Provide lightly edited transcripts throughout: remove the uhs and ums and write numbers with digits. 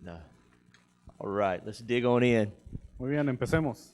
No. All right, let's dig on in. Muy bien, empecemos.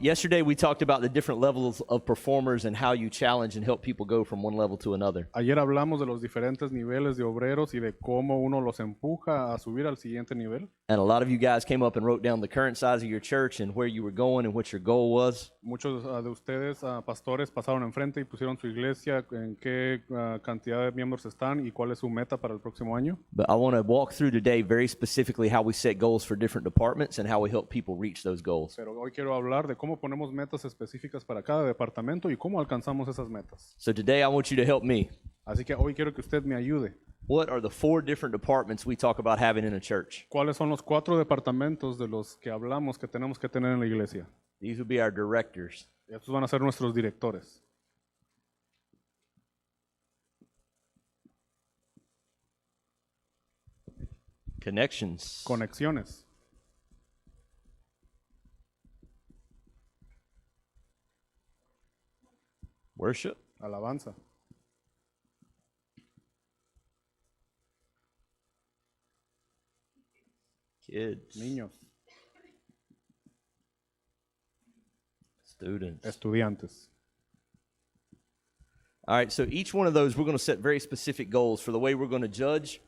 Yesterday we talked about the different levels of performers and how you challenge and help people go from one level to another. Ayer hablamos de los diferentes niveles de obreros y de cómo uno los empuja a subir al siguiente nivel. And a lot of you guys came up and wrote down the current size of your church and where you were going and what your goal was. Muchos de ustedes, pastores, pasaron enfrente y pusieron su iglesia, en qué cantidad de miembros están y cuál es su meta para el próximo año. But I want to walk through today very specifically how we set goals for different departments and how we help people reach those goals. Pero hoy quiero hablar de cómo ponemos metas específicas para cada departamento y cómo alcanzamos esas metas. So today I want you to help me. Así que hoy quiero que usted me ayude. What are the 4 different departments we talk about having in a church? ¿Cuáles son los 4 departamentos de los que hablamos que tenemos que tener en la iglesia? These would be our directors. Estos van a ser nuestros directores. Connections. Conexiones. Worship. Alabanza. Kids. Niños. Students. Estudiantes. All right, so each one of those, we're going to set very specific goals for the way we're going to judge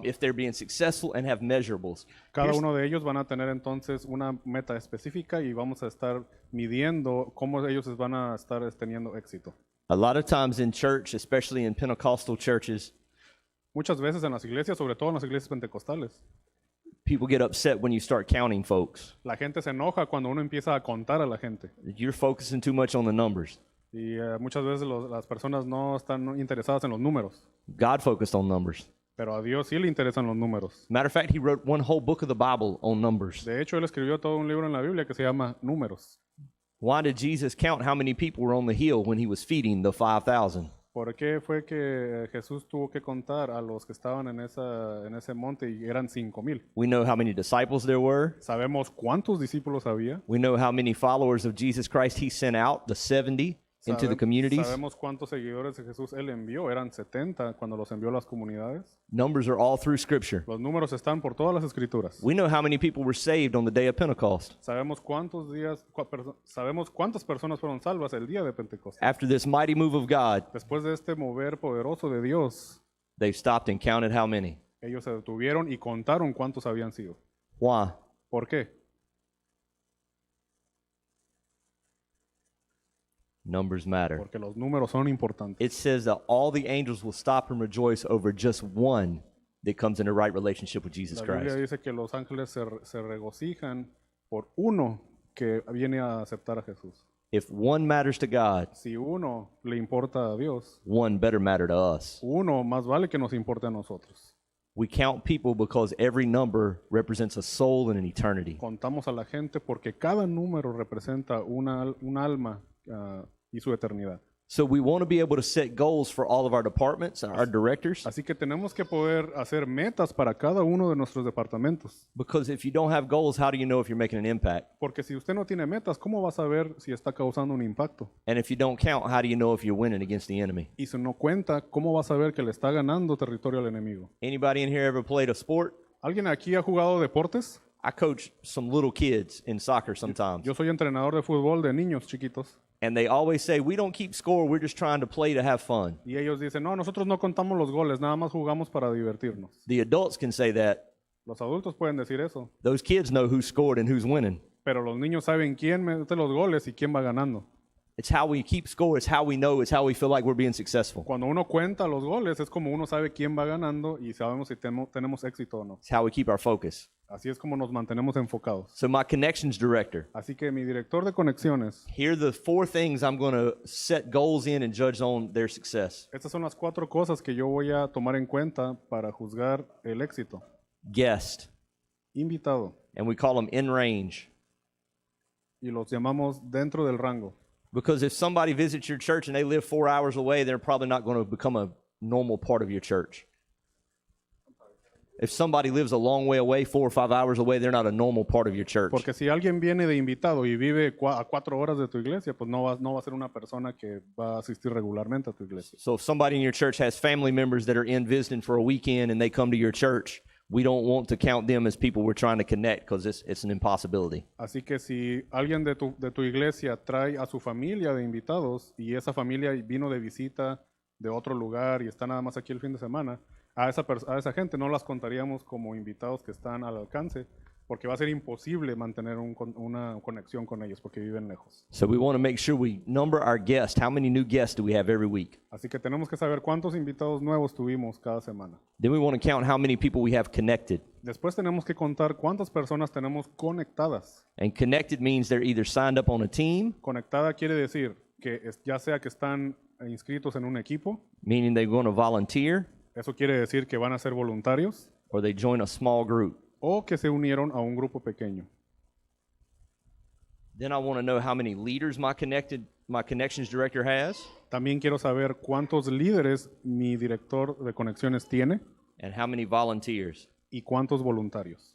if they're being successful and have measurables. Cada uno de ellos van a tener entonces una meta específica y vamos a estar midiendo cómo ellos van a estar teniendo éxito. A lot of times in church, especially in Pentecostal churches, Muchas veces en las iglesias, sobre todo en las iglesias pentecostales, people get upset when you start counting folks. la gente se enoja cuando uno empieza a contar a la gente. You're focusing too much on the numbers. Y muchas veces las personas no están interesadas en los números, God focused on numbers. pero a Dios sí le interesan los números. Matter of fact, he wrote one whole book of the Bible on numbers. De hecho, él escribió todo un libro en la Biblia que se llama Números. Why did Jesus count how many people were on the hill when he was feeding the 5,000? ¿Por qué fue que Jesús tuvo que contar a los que estaban en ese monte y eran 5,000? We know how many disciples there were. ¿Sabemos cuántos discípulos había? We know how many followers of Jesus Christ he sent out, the 70, into the communities. Sabemos cuántos seguidores de Jesús él envió. Eran 70 cuando los envió a las comunidades. Numbers are all through Scripture. Los números están por todas las escrituras. We know how many people were saved on the day of Pentecost. Sabemos cuántas personas fueron salvas el día de Pentecostés. After this mighty move of God, Después de este mover poderoso de Dios, they stopped and counted how many. ellos se detuvieron y contaron cuántos habían sido. Why? ¿Por qué? Numbers matter. Porque los números son importantes. It says that all the angels will stop and rejoice over just one that comes into right relationship with Jesus La Biblia Christ. dice que los ángeles se regocijan por uno que viene a aceptar a Jesús. If one matters to God, Si uno le importa a Dios, one better matter to us. uno más vale que nos importe a nosotros. We count people because every number represents a soul and an eternity. Contamos a la gente porque cada número representa un alma y su eternidad. So we want to be able to set goals for all of our departments and our directors, Así que tenemos que poder hacer metas para cada uno de nuestros departamentos. because if you don't have goals, how do you know if you're making an impact? Porque si usted no tiene metas, ¿cómo va a saber si está causando un impacto? And if you don't count, how do you know if you're winning against the enemy? Y si no cuenta, ¿cómo va a saber que le está ganando territorio al enemigo? Anybody in here ever played a sport? ¿Alguien aquí ha jugado deportes? I coach some little kids in soccer sometimes. Yo soy entrenador de fútbol de niños chiquitos. And they always say, we don't keep score, we're just trying to play to have fun. Y ellos dicen, no, nosotros no contamos los goles, nada más jugamos para divertirnos. The adults can say that. Los adultos pueden decir eso, Those kids know who scored and who's winning. pero los niños saben quién mete los goles y quién va ganando. It's how we keep score, it's how we know, it's how we feel like we're being successful. Cuando uno cuenta los goles, es como uno sabe quién va ganando y sabemos si tenemos éxito o no. It's how we keep our focus. Así es como nos mantenemos enfocados. So my connections director, Así que mi director de conexiones, here are the 4 things I'm going to set goals in and judge on their success. estas son las 4 cosas que yo voy a tomar en cuenta para juzgar el éxito. Guest, Invitado, and we call them in range. y los llamamos dentro del rango. Because if somebody visits your church and they live 4 hours away, they're probably not going to become a normal part of your church. If somebody lives a long way away, 4 or 5 hours away, they're not a normal part of your church. Porque si alguien viene de invitado y vive a 4 horas de tu iglesia, pues no va a ser una persona que va a asistir regularmente a tu iglesia. So if somebody in your church has family members that are in visiting for a weekend and they come to your church, we don't want to count them as people we're trying to connect because it's an impossibility. Así que si alguien de tu iglesia trae a su familia de invitados y esa familia vino de visita de otro lugar y está nada más aquí el fin de semana, a esa gente no las contaríamos como invitados que están al alcance, porque va a ser imposible mantener una conexión con ellos porque viven lejos. So we want to make sure we number our guests. How many new guests do we have every week? Así que tenemos que saber cuántos invitados nuevos tuvimos cada semana. Then we want to count how many people we have connected. Después tenemos que contar cuántas personas tenemos conectadas. And connected means they're either signed up on a team, Conectada quiere decir que ya sea que están inscritos en un equipo, meaning they're going to volunteer, eso quiere decir que van a ser voluntarios, or they join a small group. o que se unieron a un grupo pequeño. Then I want to know how many leaders my connections director has, También quiero saber cuántos líderes mi director de conexiones tiene and how many volunteers. y cuántos voluntarios.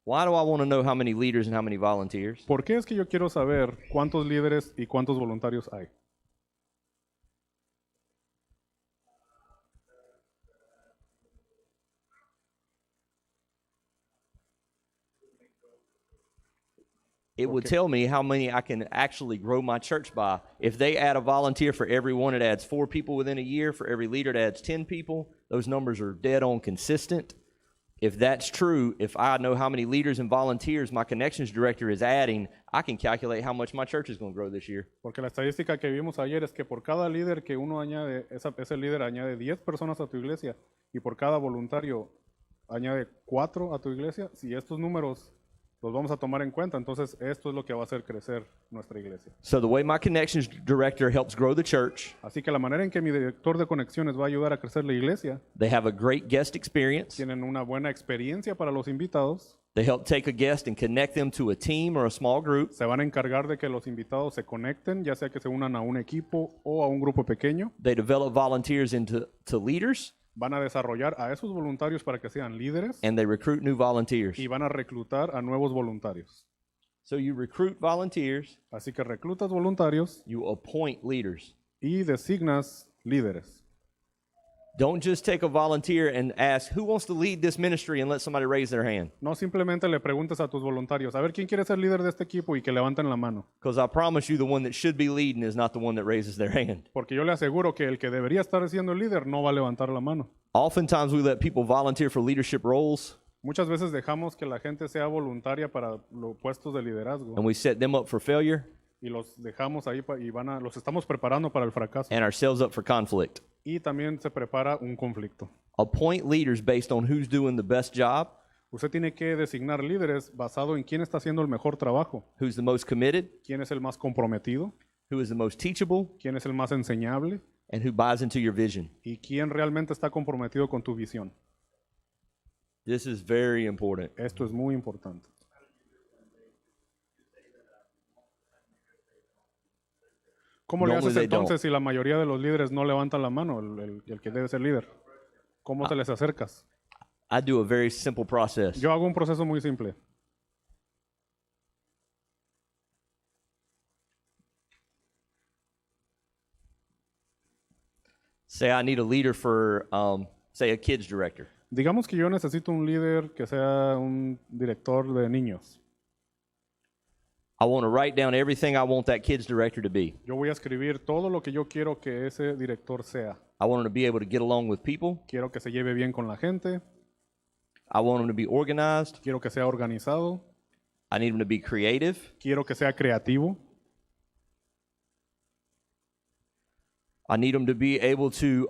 Why do I want to know how many leaders and how many volunteers? ¿Por qué es que yo quiero saber cuántos líderes y cuántos voluntarios hay? It would tell me how many I can actually grow my church by. If they add a volunteer for every one, it adds 4 people within a year. For every leader, it adds 10 people. Those numbers are dead on consistent. If that's true, if I know how many leaders and volunteers my connections director is adding, I can calculate how much my church is going to grow this year. Porque la estadística que vimos ayer es que por cada líder que uno añade, ese líder añade 10 personas a tu iglesia y por cada voluntario añade 4 a tu iglesia. Si estos números los vamos a tomar en cuenta, entonces esto es lo que va a hacer crecer nuestra iglesia. So the way my connections director helps grow the church, Así que la manera en que mi director de conexiones va a ayudar a crecer la iglesia, they have a great guest experience. tienen una buena experiencia para los invitados, They help take a guest and connect them to a team or a small group. se van a encargar de que los invitados se conecten, ya sea que se unan a un equipo o a un grupo pequeño, They develop volunteers into leaders, van a desarrollar a esos voluntarios para que sean líderes and they recruit new volunteers. y van a reclutar a nuevos voluntarios. So you recruit volunteers, Así que reclutas voluntarios you appoint leaders. y designas líderes. Don't just take a volunteer and ask, who wants to lead this ministry, and let somebody raise their hand. No simplemente le preguntes a tus voluntarios, a ver quién quiere ser líder de este equipo y que levanten la mano. Because I promise you the one that should be leading is not the one that raises their hand. Porque yo le aseguro que el que debería estar siendo el líder no va a levantar la mano. Oftentimes we let people volunteer for leadership roles, Muchas veces dejamos que la gente sea voluntaria para los puestos de liderazgo and we set them up for failure y los dejamos ahí y los estamos preparando para el fracaso. and ourselves up for conflict. Y también se prepara un conflicto. Appoint leaders based on who's doing the best job, Usted tiene que designar líderes basado en quién está haciendo el mejor trabajo, who's the most committed, quién es el más comprometido, who is the most teachable, quién es el más enseñable and who buys into your vision. y quién realmente está comprometido con tu visión. This is very important. Esto es muy importante. ¿Cómo le Normally haces they entonces si la mayoría de los líderes no levantan la mano, el que debe ser líder? ¿Cómo te les acercas? I do a very simple process. Yo hago un proceso muy simple. Say I need a leader for, say, a kids director. Digamos que yo necesito un líder que sea un director de niños. I want to write down everything I want that kids director to be. Yo voy a escribir todo lo que yo quiero que ese director sea. I want him to be able to get along with people. Quiero que se lleve bien con la gente, I want him to be organized. quiero que sea organizado, I need him to be creative. quiero que sea creativo, I need him to be able to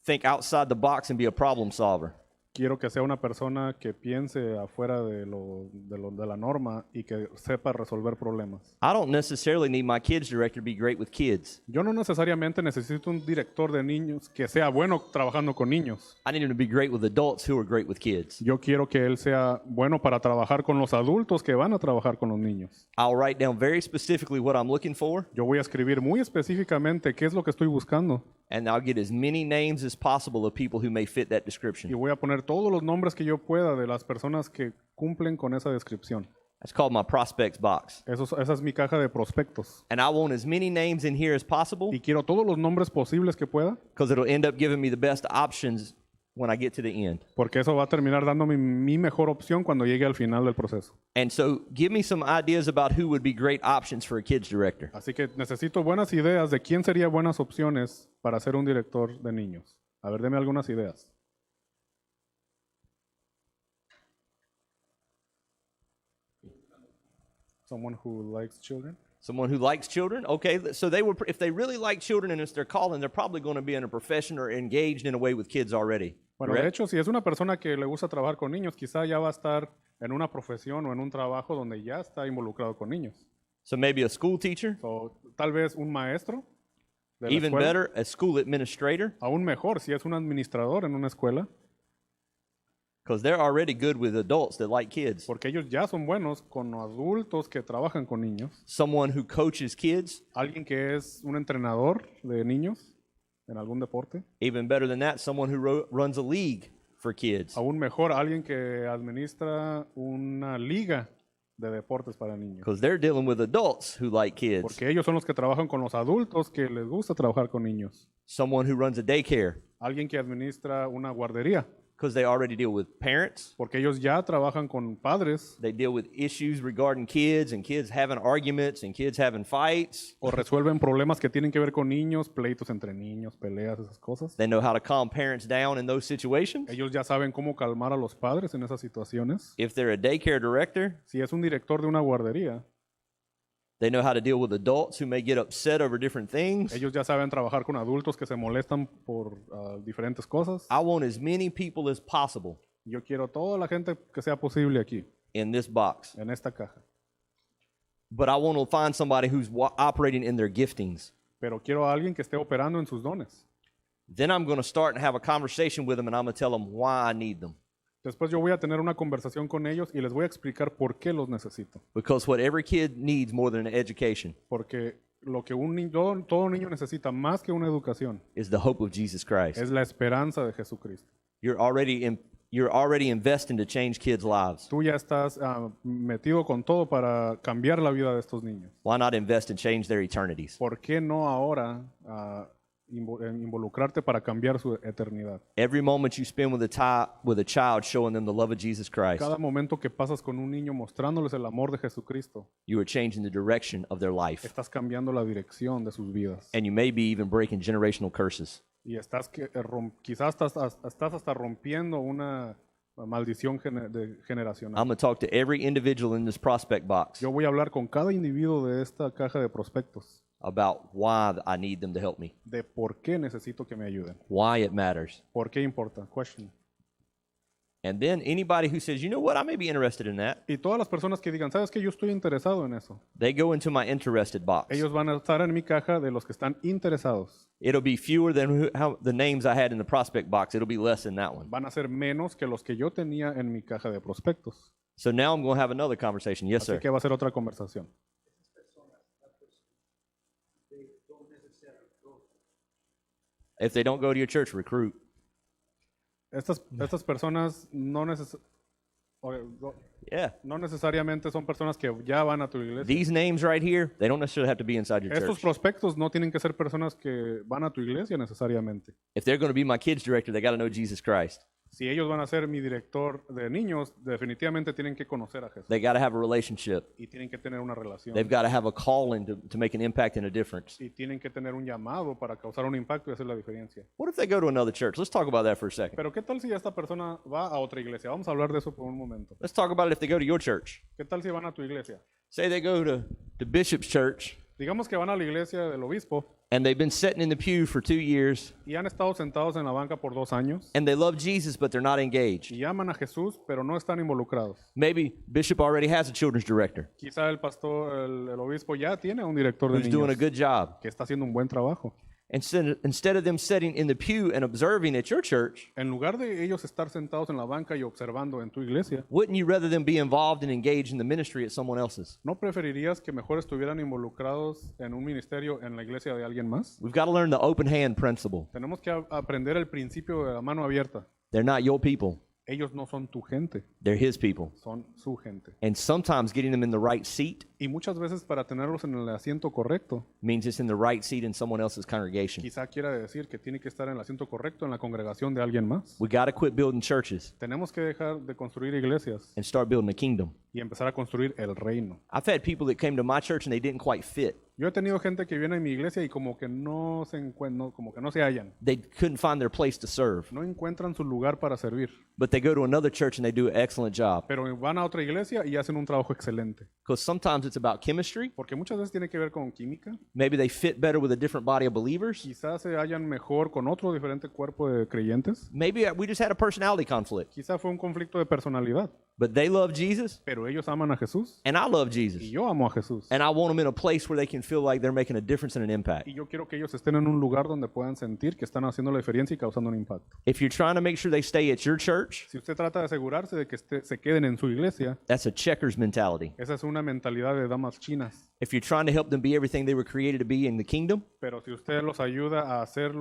think outside the box and be a problem solver. quiero que sea una persona que piense afuera de la norma y que sepa resolver problemas. I don't necessarily need my kids director to be great with kids. Yo no necesariamente necesito un director de niños que sea bueno trabajando con niños. I need him to be great with adults who are great with kids. Yo quiero que él sea bueno para trabajar con los adultos que van a trabajar con los niños. I'll write down very specifically what I'm looking for, Yo voy a escribir muy específicamente qué es lo que estoy buscando and I'll get as many names as possible of people who may fit that y description. voy a poner todos los nombres que yo pueda de las personas que cumplen con esa descripción. That's called my prospects box. Esa es mi caja de prospectos. And I want as many names in here as possible Y quiero todos los nombres posibles que pueda because it'll end up giving me the best options when I get to the end. Porque eso va a terminar dándome mi mejor opción cuando llegue al final del proceso. And so give me some ideas about who would be great options for a kids director. Así que necesito buenas ideas de quién sería buenas opciones para ser un director de niños. A ver, deme algunas ideas. Someone who likes children. Someone who likes children? Okay, so they would, if they really like children and it's their calling, they're probably going to be in a profession or engaged in a way with kids already. Bueno, de hecho, si es una persona que le gusta trabajar con niños, quizá ya va a estar en una profesión o en un trabajo donde ya está involucrado con niños. So maybe a school teacher. So, tal vez un maestro de la Even escuela. better, a school administrator. Aún mejor, si es un administrador en una escuela. Because they're already good with adults that like kids. Porque ellos ya son buenos con adultos que trabajan con niños. Someone who coaches kids. Alguien que es un entrenador de niños en algún deporte. Even better than that, someone who runs a league for kids. Aún mejor, alguien que administra una liga de deportes para niños. Because they're dealing with adults who like kids. Porque ellos son los que trabajan con los adultos que les gusta trabajar con niños. Someone who runs a daycare. Alguien que administra una guardería. Because they already deal with parents. Porque ellos ya trabajan con padres. They deal with issues regarding kids and kids having arguments and kids having fights. O resuelven problemas que tienen que ver con niños, pleitos entre niños, peleas, esas cosas. They know how to calm parents down in those situations. Ellos ya saben cómo calmar a los padres en esas situaciones. If they're a daycare director, Si es un director de una guardería, they know how to deal with adults who may get upset over different things. ellos ya saben trabajar con adultos que se molestan por diferentes cosas. I want as many people as possible Yo quiero toda la gente que sea posible aquí, in this box. en esta caja. But I want to find somebody who's operating in their giftings. Pero quiero a alguien que esté operando en sus dones. Then I'm going to start and have a conversation with them and I'm going to tell them why I need them. Después yo voy a tener una conversación con ellos y les voy a explicar por qué los necesito. Because what every kid needs more than an education Porque lo que todo niño necesita más que una educación is the hope of Jesus Christ. es la esperanza de Jesucristo. You're already investing to change kids' lives. Tú ya estás metido con todo para cambiar la vida de estos niños. Why not invest and change their eternities? ¿Por qué no ahora involucrarte para cambiar su eternidad? Every moment you spend with a child showing them the love of Jesus Christ, Cada momento que pasas con un niño mostrándoles el amor de Jesucristo, you are changing the direction of their life. estás cambiando la dirección de sus vidas. And you may be even breaking generational curses. Y quizás estás hasta rompiendo una maldición generacional. I'm going to talk to every individual in this prospect box Yo voy a hablar con cada individuo de esta caja de prospectos about why I need them to help me, de por qué necesito que me ayuden. why it matters. ¿Por qué importa? Question. And then anybody who says, you know what, I may be interested in that, Y todas las personas que digan, ¿sabes qué? Yo estoy interesado en eso. they go into my interested box. Ellos van a estar en mi caja de los que están interesados. It'll be fewer than the names I had in the prospect box. It'll be less than that one. Van a ser menos que los que yo tenía en mi caja de prospectos. So now I'm going to have another conversation. Yes, Así sir. que va a ser otra conversación. If they don't go to your church, recruit. Estas personas Yeah. no necesariamente son personas que ya van a tu iglesia. These names right here, they don't necessarily have to be inside your Estos church. prospectos no tienen que ser personas que van a tu iglesia necesariamente. If they're going to be my kids director, they got to know Jesus Christ. Si ellos van a ser mi director de niños, definitivamente tienen que conocer a Jesús They got to have a relationship. y tienen que tener una relación They've got to have a calling to make an impact and a difference. y tienen que tener un llamado para causar un impacto y hacer la diferencia. What if they go to another church? Let's talk about that for a second. Pero ¿qué tal si esta persona va a otra iglesia? Vamos a hablar de eso por un momento. Let's talk about it if they go to your church. ¿Qué tal si van a tu iglesia? Say they go to Bishop's church Digamos que van a la iglesia del obispo and they've been sitting in the pew for 2 years y han estado sentados en la banca por 2 años and they love Jesus, but they're not engaged. y aman a Jesús, pero no están involucrados. Maybe Bishop already has a children's director Quizá el pastor, el obispo ya tiene un director de who's doing a niños good job. que está haciendo un buen trabajo. Instead of them sitting in the pew and observing at your church, En lugar de ellos estar sentados en la banca y observando en tu iglesia, wouldn't you rather them be involved and engaged in the ministry at someone else's? ¿no preferirías que mejor estuvieran involucrados en un ministerio en la iglesia de alguien más? We've got to learn the open hand principle. Tenemos que aprender el principio de la mano abierta. They're not your people. Ellos no son tu gente, They're his people. son su gente. And sometimes getting them in the right seat Y muchas veces para tenerlos en el asiento correcto, means it's in the right seat in someone else's congregation. quizá quiera decir que tiene que estar en el asiento correcto en la congregación de alguien más. We got to quit building churches Tenemos que dejar de construir iglesias and start building a kingdom. y empezar a construir el reino. I've had people that came to my church and they didn't quite fit. Yo he tenido gente que viene a mi iglesia y como que no se encuentran, como que no se hallan, They couldn't find their place to serve. no encuentran su lugar para servir, But they go to another church and they do an excellent job. pero van a otra iglesia y hacen un trabajo excelente. Because sometimes it's about chemistry. Porque muchas veces tiene que ver con química. Maybe they fit better with a different body of believers. Quizás se hallan mejor con otro diferente cuerpo de creyentes. Maybe we just had a personality conflict. Quizá fue un conflicto de personalidad. But they love Jesus Pero ellos aman a Jesús and I love y Jesus. yo amo a Jesús. And I want them in a place where they can feel like they're making a difference and an impact. Y yo quiero que ellos estén en un lugar donde puedan sentir que están haciendo la diferencia y causando un impacto. If you're trying to make sure they stay at your church, Si usted trata de asegurarse de que se queden en su iglesia, that's a checkers mentality. esa es una mentalidad de damas chinas. If you're trying to help them be everything they were created to be in the kingdom, Pero si usted los ayuda a hacer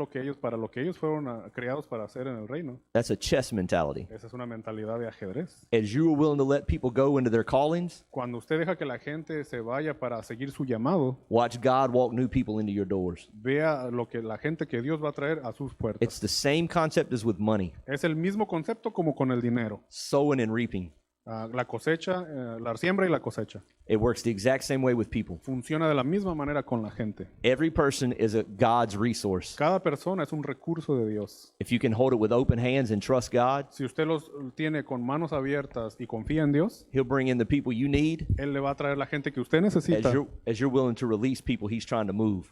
para lo que ellos fueron creados para hacer en el reino, that's a chess mentality. esa es una mentalidad de ajedrez. As you are willing to let people go into their callings, Cuando usted deja que la gente se vaya para seguir su llamado, watch God walk new people into your doors. vea lo que la gente que Dios va a traer a sus puertas. It's the same concept as with money, Es el mismo concepto como con el dinero. sowing and reaping. La cosecha, la siembra y la cosecha. It works the exact same way with people. Funciona de la misma manera con la gente. Every person is a God's resource. Cada persona es un recurso de Dios. If you can hold it with open hands and trust God, Si usted los tiene con manos abiertas y confía en Dios, He'll bring in the people you need Él le va a traer la gente que usted necesita, as you're willing to release people He's trying to move.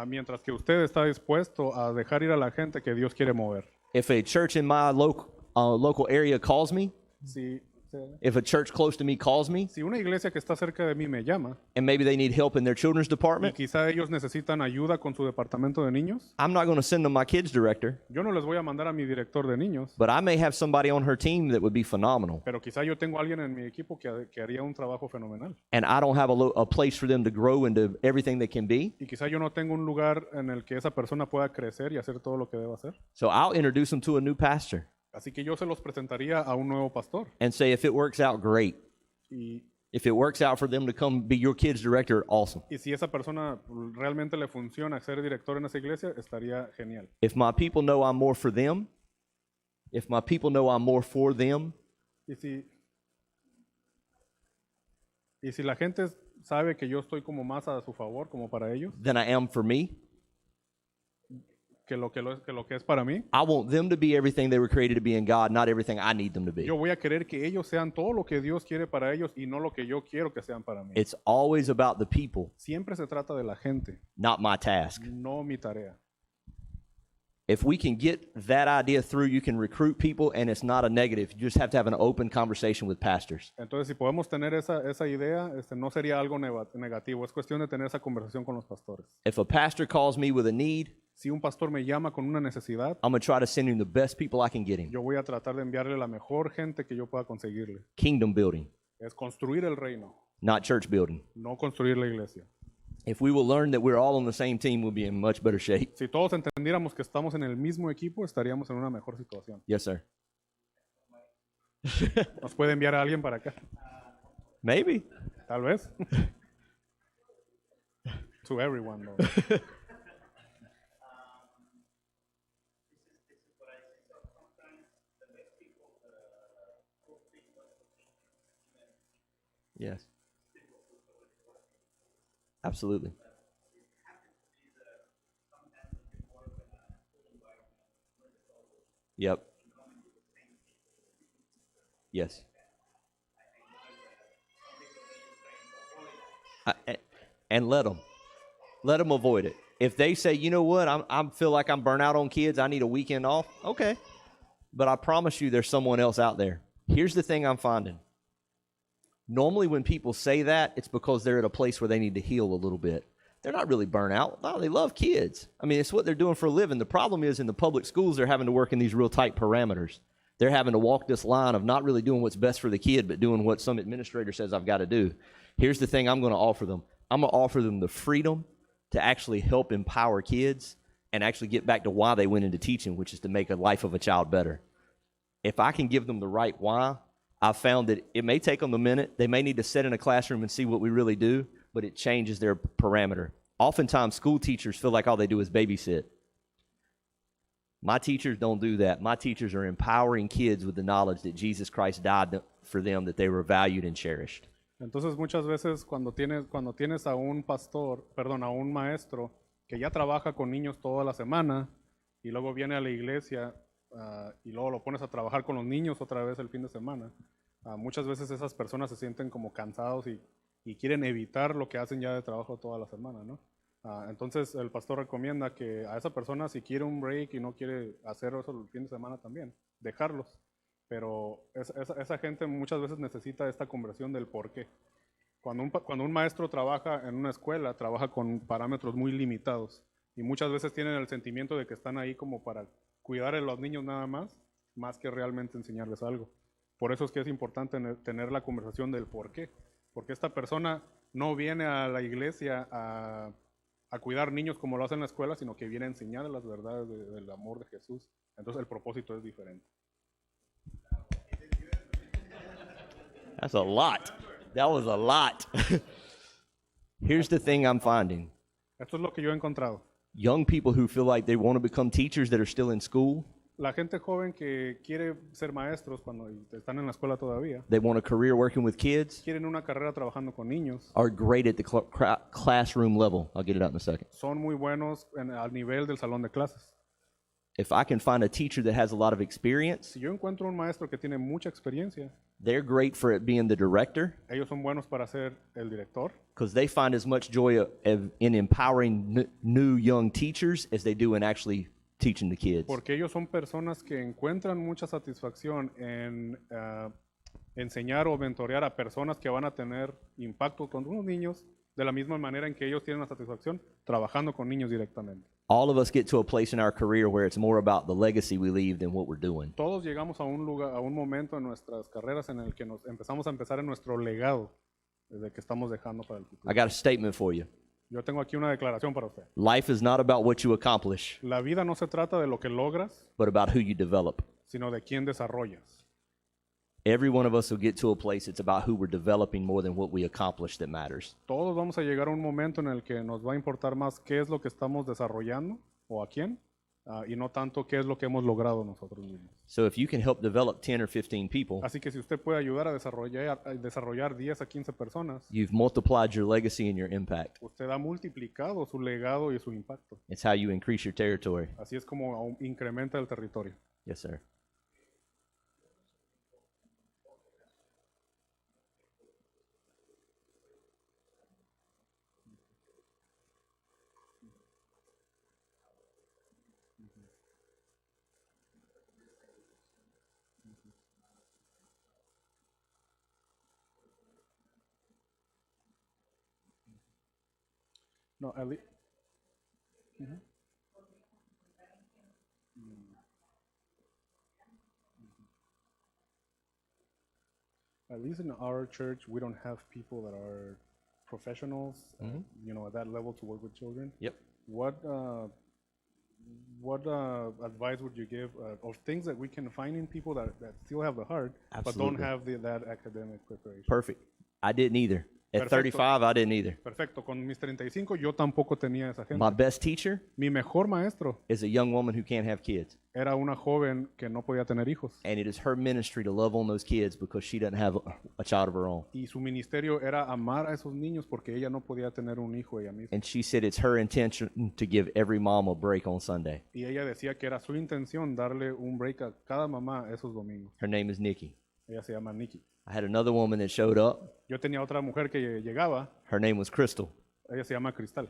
mientras que usted está dispuesto a dejar ir a la gente que Dios quiere mover. If a church in my local area calls me, if a church close to me calls me, Si una iglesia que está cerca de mí me llama and maybe they need help in their children's y department, quizá ellos necesitan ayuda con su departamento de niños, I'm not going to send them my kids director, yo no les voy a mandar a mi director de niños, but I may have somebody on her team that would be phenomenal. pero quizá yo tengo a alguien en mi equipo que haría un trabajo fenomenal. And I don't have a place for them to grow into everything they can be. Y quizá yo no tengo un lugar en el que esa persona pueda crecer y hacer todo lo que deba hacer. So I'll introduce them to a new pastor Así que yo se los presentaría a un nuevo pastor. and say, if it works out, great. Y, If it works out for them to come be your kid's director, awesome. y si esa persona realmente le funciona ser director en esa iglesia, estaría genial. If my people know I'm more for them, if my people know I'm more for them, Y si la gente sabe que yo estoy como más a su favor, como para ellos, than I am for me, que lo que es para mí, I want them to be everything they were created to be in God, not everything I need them to be. yo voy a querer que ellos sean todo lo que Dios quiere para ellos y no lo que yo quiero que sean para mí. It's always about the people, Siempre se trata de la gente, not my task. no mi tarea. If we can get that idea through, you can recruit people, and it's not a negative. You just have to have an open conversation with pastors. Entonces, si podemos tener esa idea, no sería algo negativo. Es cuestión de tener esa conversación con los pastores. If a pastor calls me with a need, Si un pastor me llama con una necesidad, I'm going to try to send him the best people I can get him. yo voy a tratar de enviarle la mejor gente que yo pueda conseguirle. Kingdom building, Es construir el reino, not church building. no construir la iglesia. If we will learn that we're all on the same team, we'll be in much better shape. Si todos entendiéramos que estamos en el mismo equipo, estaríamos en una mejor situación. Yes, sir. ¿Nos puede enviar a alguien para acá? Maybe. Tal vez. To everyone, though. Yes. Absolutely. Yep. Yes. And let them avoid it. If they say, you know what, I feel like I'm burnt out on kids, I need a weekend off, okay. But I promise you there's someone else out there. Here's the thing I'm finding. Normally when people say that, it's because they're at a place where they need to heal a little bit. They're not really burnt out. No, they love kids. I mean, it's what they're doing for a living. The problem is in the public schools, they're having to work in these real tight parameters. They're having to walk this line of not really doing what's best for the kid, but doing what some administrator says I've got to do. Here's the thing I'm going to offer them. I'm going to offer them the freedom to actually help empower kids and actually get back to why they went into teaching, which is to make the life of a child better. if I can give them the right why, I've found that it may take them a minute. They may need to sit in a classroom and see what we really do, but it changes their parameter. Oftentimes, school teachers feel like all they do is babysit. My teachers don't do that. My teachers are empowering kids with the knowledge that Jesus Christ died for them, that they were valued and cherished. Entonces muchas veces cuando tienes a un a un maestro que ya trabaja con niños toda la semana y luego viene a la iglesia y luego lo pones a trabajar con los niños otra vez el fin de semana, muchas veces esas personas se sienten como cansados y quieren evitar lo que hacen ya de trabajo toda la semana, ¿no? Entonces el pastor recomienda que a esa persona, si quiere un break y no quiere hacer eso el fin de semana también, dejarlos. Pero esa gente muchas veces necesita esta conversión del por qué. Cuando un maestro trabaja en una escuela, trabaja con parámetros muy limitados y muchas veces tienen el sentimiento de que están ahí como para cuidar a los niños nada más que realmente enseñarles algo. Por eso es que es importante tener la conversación del por qué. Porque esta persona no viene a la iglesia a cuidar niños como lo hace en la escuela, sino que viene a enseñar las verdades del amor de Jesús. Entonces el propósito es diferente. That's a lot. That was a lot. Here's the thing I'm finding. Esto es lo que yo he encontrado. Young people who feel like they want to become teachers that are still in school, La gente joven que quiere ser maestros cuando están en la escuela todavía, they want a career working with kids, quieren una carrera trabajando con niños, are great at the classroom level. I'll get it out in a second. son muy buenos al nivel del salón de clases. If I can find a teacher that has a lot of experience, Si yo encuentro un maestro que tiene mucha experiencia, they're great for it being the director ellos son buenos para ser el director, because they find as much joy in empowering new young teachers as they do in actually teaching the kids. porque ellos son personas que encuentran mucha satisfacción en enseñar o mentorear a personas que van a tener impacto con unos niños de la misma manera en que ellos tienen la satisfacción trabajando con niños directamente. All of us get to a place in our career where it's more about the legacy we leave than what we're doing. Todos llegamos a un lugar, a un momento en nuestras carreras en el que empezamos a empezar en nuestro legado desde que estamos dejando para el futuro. I got a statement for you. Yo tengo aquí una declaración para usted. Life is not about what you accomplish, La vida no se trata de lo que logras, but about who you develop. sino de quién desarrollas. Every one of us will get to a place it's about who we're developing more than what we accomplish that matters. Todos vamos a llegar a un momento en el que nos va a importar más qué es lo que estamos desarrollando o a quién, y no tanto qué es lo que hemos logrado nosotros mismos. So if you can help develop 10 or 15 people, Así que si usted puede ayudar a desarrollar 10 a 15 personas, you've multiplied your legacy and your impact. usted ha multiplicado su legado y su impacto. It's how you increase your territory. Así es como incrementa el territorio. Yes, sir. No, at least in our church, we don't have people that are professionals, at that level to work with children. Yep. What advice would you give of things that we can find in people that still have the heart, but don't Absolutely. have that academic preparation? Perfect. I didn't either. At Perfecto. 35, I didn't either. Perfecto. Con mis 35 yo tampoco tenía esa gente. My best teacher Mi mejor maestro is a young woman who can't have kids. era una joven que no podía tener hijos. And it is her ministry to love on those kids because she doesn't have a child of her own. Y su ministerio era amar a esos niños porque ella no podía tener un hijo ella misma. And she said it's her intention to give every mom a break on Sunday. Y ella decía que era su intención darle un break a cada mamá esos domingos. Her name is Nikki. Ella se llama Nikki. I had another woman that showed up. Yo tenía otra mujer que llegaba, Her name was Crystal. ella se llama Cristal.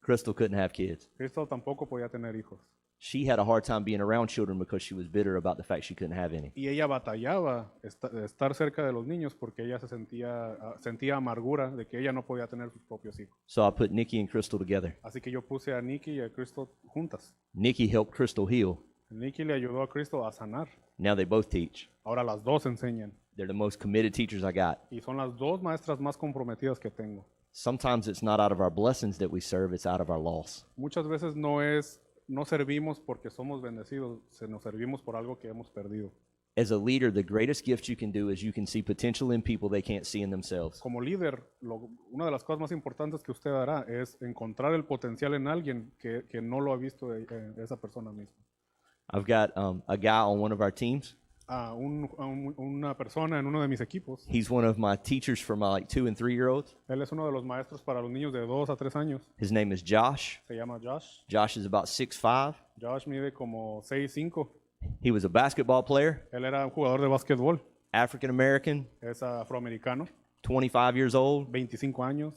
Crystal couldn't have kids. Cristal tampoco podía tener hijos. She had a hard time being around children because she was bitter about the fact she couldn't have any. Y ella batallaba estar cerca de los niños porque ella sentía amargura de que ella no podía tener sus propios hijos. So I put Nikki and Crystal together. Así que yo puse a Nikki y a Cristal juntas. Nikki helped Crystal heal. Nikki le ayudó a Cristal a sanar. Now they both teach. Ahora las dos enseñan. They're the most committed teachers I got. Y son las dos maestras más comprometidas que tengo. Sometimes it's not out of our blessings that we serve, it's out of our loss. Muchas veces no servimos porque somos bendecidos, nos servimos por algo que hemos perdido. As a leader, the greatest gift you can do is you can see potential in people they can't see in themselves. Como líder, una de las cosas más importantes que usted hará es encontrar el potencial en alguien que no lo ha visto esa persona misma. I've got a guy on one of our teams. Una persona en uno de mis equipos. He's one of my teachers for my 2 and 3 year olds. Él es uno de los maestros para los niños de 2 a 3 años. His name is Josh. Se llama Josh. Josh is about 6'5". Josh mide como 6'5". He was a basketball player, Él era un jugador de básquetbol. African American, Es afroamericano, 25 years old, 25 años.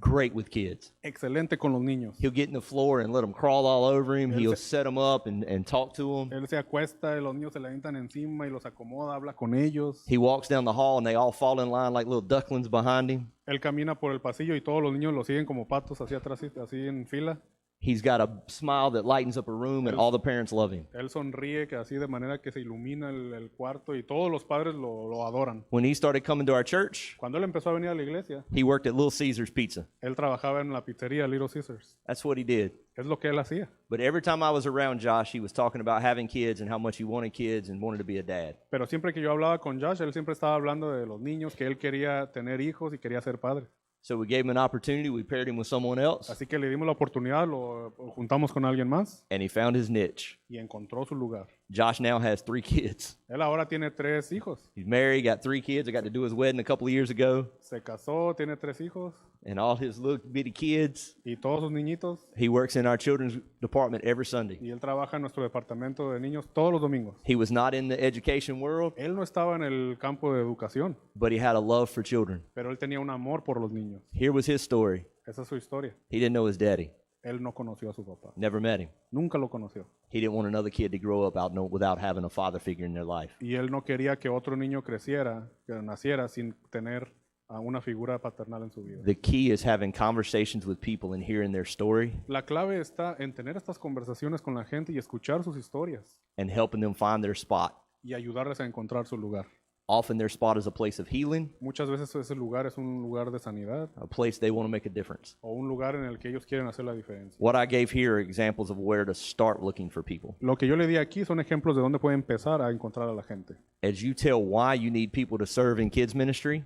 great with kids. Excelente con los niños. He'll get in the floor and let them crawl all over him. Él He'll se- set them up and talk to them. Él se acuesta y los niños se le avientan encima y los acomoda, habla con ellos. He walks down the hall and they all fall in line like little ducklings behind him. Él camina por el pasillo y todos los niños lo siguen como patos hacia atrás, así en fila. He's got a smile that lightens up a room and all the parents love him. Él sonríe que así de manera que se ilumina el cuarto y todos los padres lo adoran. When he started coming to our church, Cuando él empezó a venir a la iglesia, he worked at Little Caesar's Pizza. él trabajaba en la pizzería Little Caesars. That's what he did. Es lo que él hacía. But every time I was around Josh, he was talking about having kids and how much he wanted kids and wanted to be a dad. Pero siempre que yo hablaba con Josh, él siempre estaba hablando de los niños, que él quería tener hijos y quería ser padre. So we gave him an opportunity. We paired him with someone else, Así que le dimos la oportunidad, lo juntamos con alguien más and he found his niche. y encontró su lugar. Josh now has 3 kids. Él ahora tiene 3 hijos. He's married, got 3 kids. I got to do his wedding a couple of years ago. Se casó, tiene 3 hijos And all his little bitty kids, y todos sus niñitos. he works in our children's department every Sunday. Y él trabaja en nuestro departamento de niños todos los domingos. He was not in the education world, Él no estaba en el campo de educación, but he had a love for children. pero él tenía un amor por los niños. Here was his story. Esa es su historia. He didn't know his daddy, Él no conoció a su papá. never met him. Nunca lo conoció. He didn't want another kid to grow up without having a father figure in their life. Y él no quería que otro niño creciera, que naciera sin tener a una figura paternal en su vida. The key is having conversations with people and hearing their story La clave está en tener estas conversaciones con la gente y escuchar sus historias and helping them find their spot. y ayudarles a encontrar su lugar. Often their spot is a place of healing, Muchas veces ese lugar es un lugar de sanidad a place they want to make a difference. o un lugar en el que ellos quieren hacer la diferencia. What I gave here are examples of where to start looking for people. Lo que yo le di aquí son ejemplos de dónde puede empezar a encontrar a la gente. As you tell why you need people to serve in kids ministry,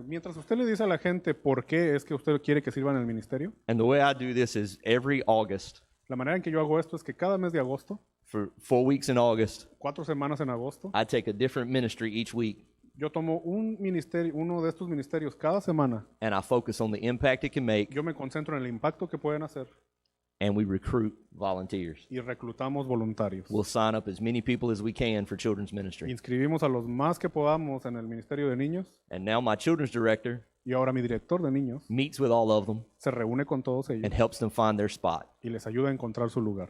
Mientras usted le dice a la gente por qué es que usted quiere que sirva en el ministerio, and the way I do this is every August, la manera en que yo hago esto es que cada mes de agosto, for 4 weeks in August, 4 semanas en agosto, I take a different ministry each week, yo tomo un ministerio, uno de estos ministerios cada semana. and I focus on the impact it can make, Yo me concentro en el impacto que pueden hacer and we recruit volunteers. y reclutamos voluntarios. We'll sign up as many people as we can for children's ministry. Inscribimos a los más que podamos en el ministerio de niños And now my children's director y ahora mi director de niños meets with all of them se reúne con todos ellos and helps them find their spot. y les ayuda a encontrar su lugar.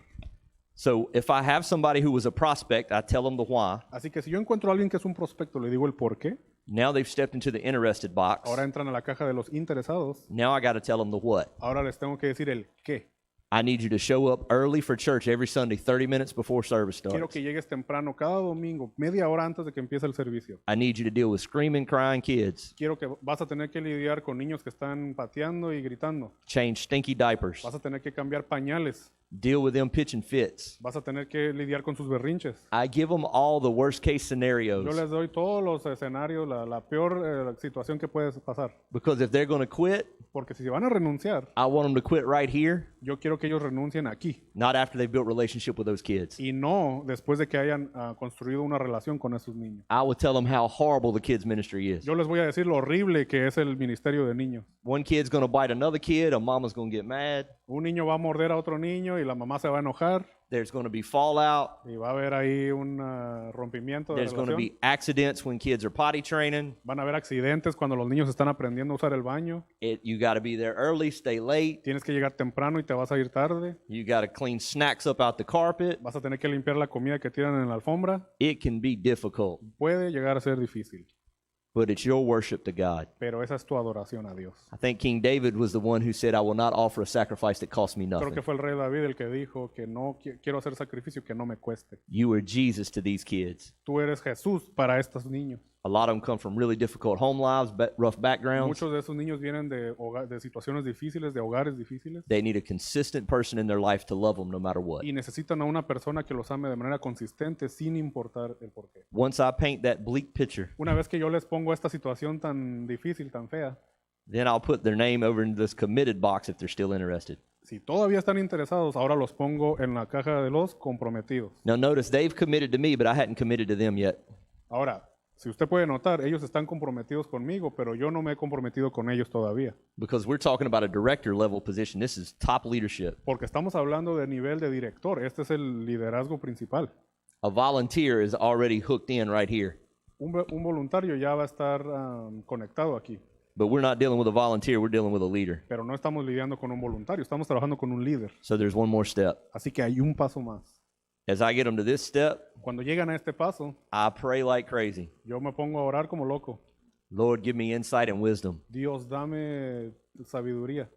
So if I have somebody who was a prospect, I tell them the why. Así que si yo encuentro a alguien que es un prospecto, le digo el por qué. Now they've stepped into the interested box. Ahora entran a la caja de los interesados. Now I got to tell them the what. Ahora les tengo que decir el qué. I need you to show up early for church every Sunday, 30 minutes before service Quiero starts. que llegues temprano cada domingo, media hora antes de que empiece el servicio. I need you to deal with screaming, crying kids, Quiero que vas a tener que lidiar con niños que están pateando y gritando. change stinky diapers, Vas a tener que cambiar pañales. deal with them pitching fits. Vas a tener que lidiar con sus berrinches. I give them all the worst case Yo scenarios les doy todos los escenarios, la peor situación que puede pasar. because if they're going to quit, Porque si se van a renunciar, I want them to quit right here, yo quiero que ellos renuncien aquí. not after they've built relationship with those kids. Y no después de que hayan construido una relación con esos niños. I will tell them how horrible the kids ministry is. Yo les voy a decir lo horrible que es el ministerio de niños. One kid's going to bite another kid, a mama's going to get mad, Un niño va a morder a otro niño y la mamá se va a enojar there's going to be fallout, y va a haber ahí un rompimiento de there's going to relación. be accidents when kids are potty training. Van a haber accidentes cuando los niños están aprendiendo a usar el baño. You got to be there early, stay late. Tienes que llegar temprano y te vas a ir tarde. You got to clean snacks up out the carpet. Vas a tener que limpiar la comida que tiran en la alfombra. It can be difficult, Puede llegar a ser difícil, but it's your worship to God. pero esa es tu adoración a Dios. I think King David was the one who said, I will not offer a sacrifice that costs me Creo nothing. que fue el rey David el que dijo que no quiero hacer sacrificio que no me cueste. You are Jesus to these kids. Tú eres Jesús para estos niños. A lot of them come from really difficult home lives, rough backgrounds. Muchos de esos niños vienen de situaciones difíciles, de hogares difíciles, They need a consistent person in their life to love them no matter what. y necesitan a una persona que los ame de manera consistente sin importar el porqué. Once I paint that bleak picture, Una vez que yo les pongo esta situación tan difícil, tan fea, then I'll put their name over in this committed box if they're still interested. si todavía están interesados, ahora los pongo en la caja de los comprometidos. Now notice, they've committed to me, but I hadn't committed to them yet. Ahora, si usted puede notar, ellos están comprometidos conmigo, pero yo no me he comprometido con ellos todavía. Because we're talking about a director level position. This is top leadership. Porque estamos hablando de nivel de director. Este es el liderazgo principal. A volunteer is already hooked in right here. Un voluntario ya va a estar conectado aquí, But we're not dealing with a volunteer, we're dealing with a leader. pero no estamos lidiando con un voluntario, estamos trabajando con un líder. So there's one more step. Así que hay un paso más. As I get them to this step, Cuando llegan a este paso, I pray like crazy. yo me pongo a orar como loco. Lord, give me insight and wisdom. Dios, dame sabiduría.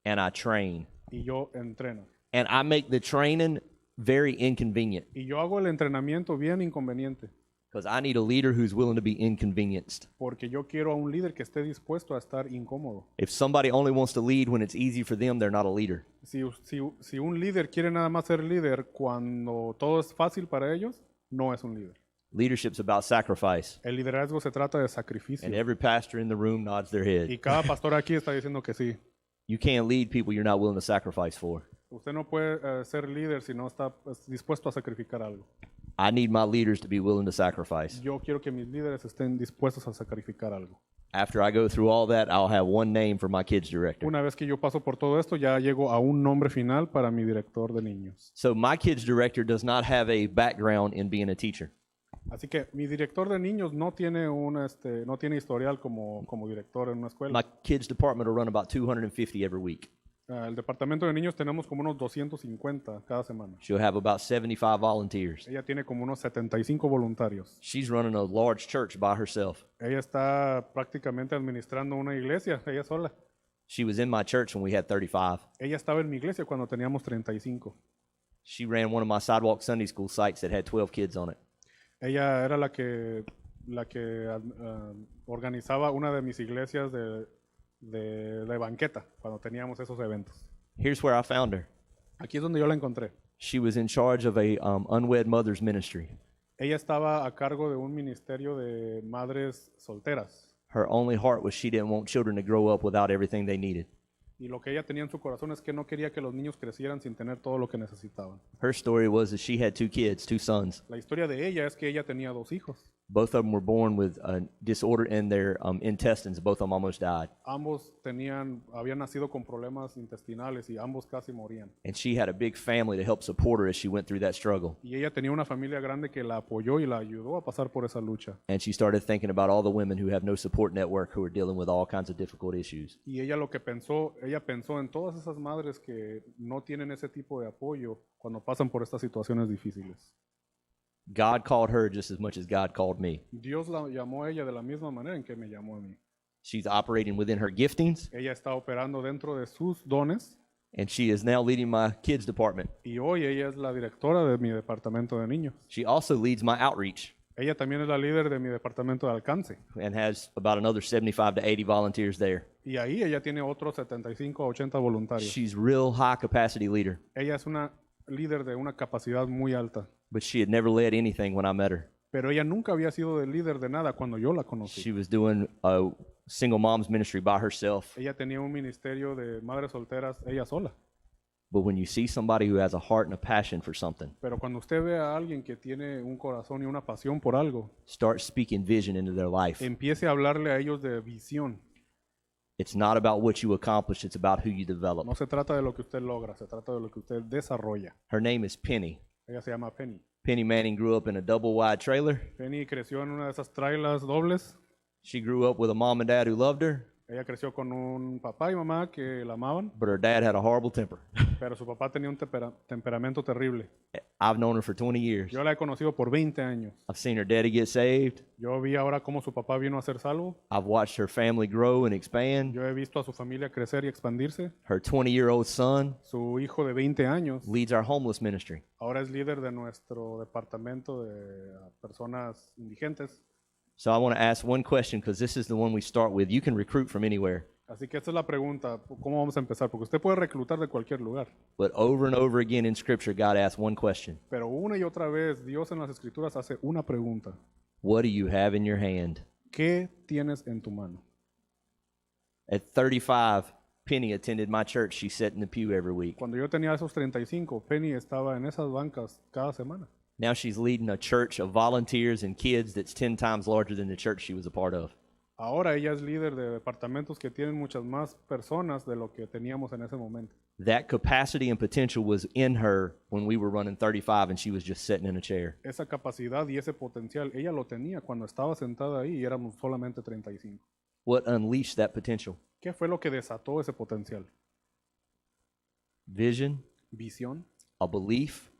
And I train. Y yo entreno. And I make the training very inconvenient. Y yo hago el entrenamiento bien inconveniente. Because I need a leader who's willing to be inconvenienced. Porque yo quiero a un líder que esté dispuesto a estar incómodo. If somebody only wants to lead when it's easy for them, they're not a leader. Si un líder quiere nada más ser líder cuando todo es fácil para ellos, no es un líder. Leadership's about sacrifice. El liderazgo se trata de sacrificio. And every pastor in the room nods their Y head. cada pastor aquí está diciendo que sí. You can't lead people you're not willing to sacrifice for. Usted no puede ser líder si no está dispuesto a sacrificar algo. I need my leaders to be willing to sacrifice. Yo quiero que mis líderes estén dispuestos a sacrificar algo. After I go through all that, I'll have one name for my kids director. Una vez que yo paso por todo esto, ya llego a un nombre final para mi director de niños. So my kids director does not have a background in being a teacher. Así que mi director de niños no tiene no tiene historial como director en una escuela. My kids department will run about 250 every week. El departamento de niños tenemos como unos 250 cada semana. She'll have about 75 volunteers. Ella tiene como unos 75 voluntarios. She's running a large church by herself. Ella está prácticamente administrando una iglesia, ella sola. She was in my church when we had 35. Ella estaba en mi iglesia cuando teníamos 35. She ran one of my sidewalk Sunday school sites that had 12 kids on it. Ella era la que organizaba una de mis iglesias de banqueta cuando teníamos esos eventos. Here's where I found her. Aquí es donde yo la encontré. She was in charge of a unwed mother's ministry. Ella estaba a cargo de un ministerio de madres solteras. Her only heart was she didn't want children to grow up without everything they needed. Y lo que ella tenía en su corazón es que no quería que los niños crecieran sin tener todo lo que necesitaban. Her story was that she had 2 kids, 2 sons. La historia de ella es que ella tenía 2 hijos. Both of them were born with a disorder in their intestines. Both of them almost died. Ambos habían nacido con problemas intestinales y ambos casi morían. And she had a big family to help support her as she went through that struggle. Y ella tenía una familia grande que la apoyó y la ayudó a pasar por esa lucha. And she started thinking about all the women who have no support network who are dealing with all kinds of difficult issues. Y ella pensó en todas esas madres que no tienen ese tipo de apoyo cuando pasan por estas situaciones difíciles. God called her just as much as God called me. Dios la llamó a ella de la misma manera en que me llamó a mí. She's operating within her giftings, Ella está operando dentro de sus dones and she is now leading my kids department. y hoy ella es la directora de mi departamento de niños. She also leads my outreach Ella también es la líder de mi departamento de alcance. and has about another 75 to 80 volunteers there. Y ahí ella tiene otros 75 a 80 voluntarios. She's real high capacity leader, Ella es una líder de una capacidad muy alta. but she had never led anything when I met her. Pero ella nunca había sido de líder de nada cuando yo la conocí. She was doing a single mom's ministry by herself. Ella tenía un ministerio de madres solteras ella sola. But when you see somebody who has a heart and a passion for something, Pero cuando usted ve a alguien que tiene un corazón y una pasión por algo, start speaking vision into their life. empiece a hablarle a ellos de visión. It's not about what you accomplish, it's about who you develop. No se trata de lo que usted logra, se trata de lo que usted desarrolla. Her name is Penny. Ella se llama Penny. Penny Manning grew up in a double wide trailer. Penny creció en una de esas trailas dobles. She grew up with a mom and dad who loved her, Ella creció con un papá y mamá que la amaban, but her dad had a horrible temper. pero su papá tenía un temperamento terrible. I've known her for 20 years. Yo la he conocido por 20 años. I've seen her daddy get saved. Yo vi ahora cómo su papá vino a ser salvo. I've watched her family grow and expand. Yo he visto a su familia crecer y expandirse. Her 20-year-old son Su hijo de 20 años leads our homeless ministry. ahora es líder de nuestro departamento de personas indigentes. So I want to ask one question because this is the one we start with. You can recruit from anywhere. Así que esta es la pregunta, ¿cómo vamos a empezar? Porque usted puede reclutar de cualquier lugar, But over and over again in Scripture, God asks one question. pero una y otra vez Dios en las Escrituras hace una pregunta. What do you have in your hand? ¿Qué tienes en tu mano? At 35, Penny attended my church. She sat in the pew every week. Cuando yo tenía esos 35, Penny estaba en esas bancas cada semana. Now she's leading a church of volunteers and kids that's 10 times larger than the church she was a part of. Ahora ella es líder de departamentos que tienen muchas más personas de lo que teníamos en ese momento. That capacity and potential was in her when we were running 35 and she was just sitting in a chair. Esa capacidad y ese potencial, ella lo tenía cuando estaba sentada ahí y éramos solamente 35. What unleashed that potential? ¿Qué fue lo que desató ese potencial? Vision, Visión, a belief,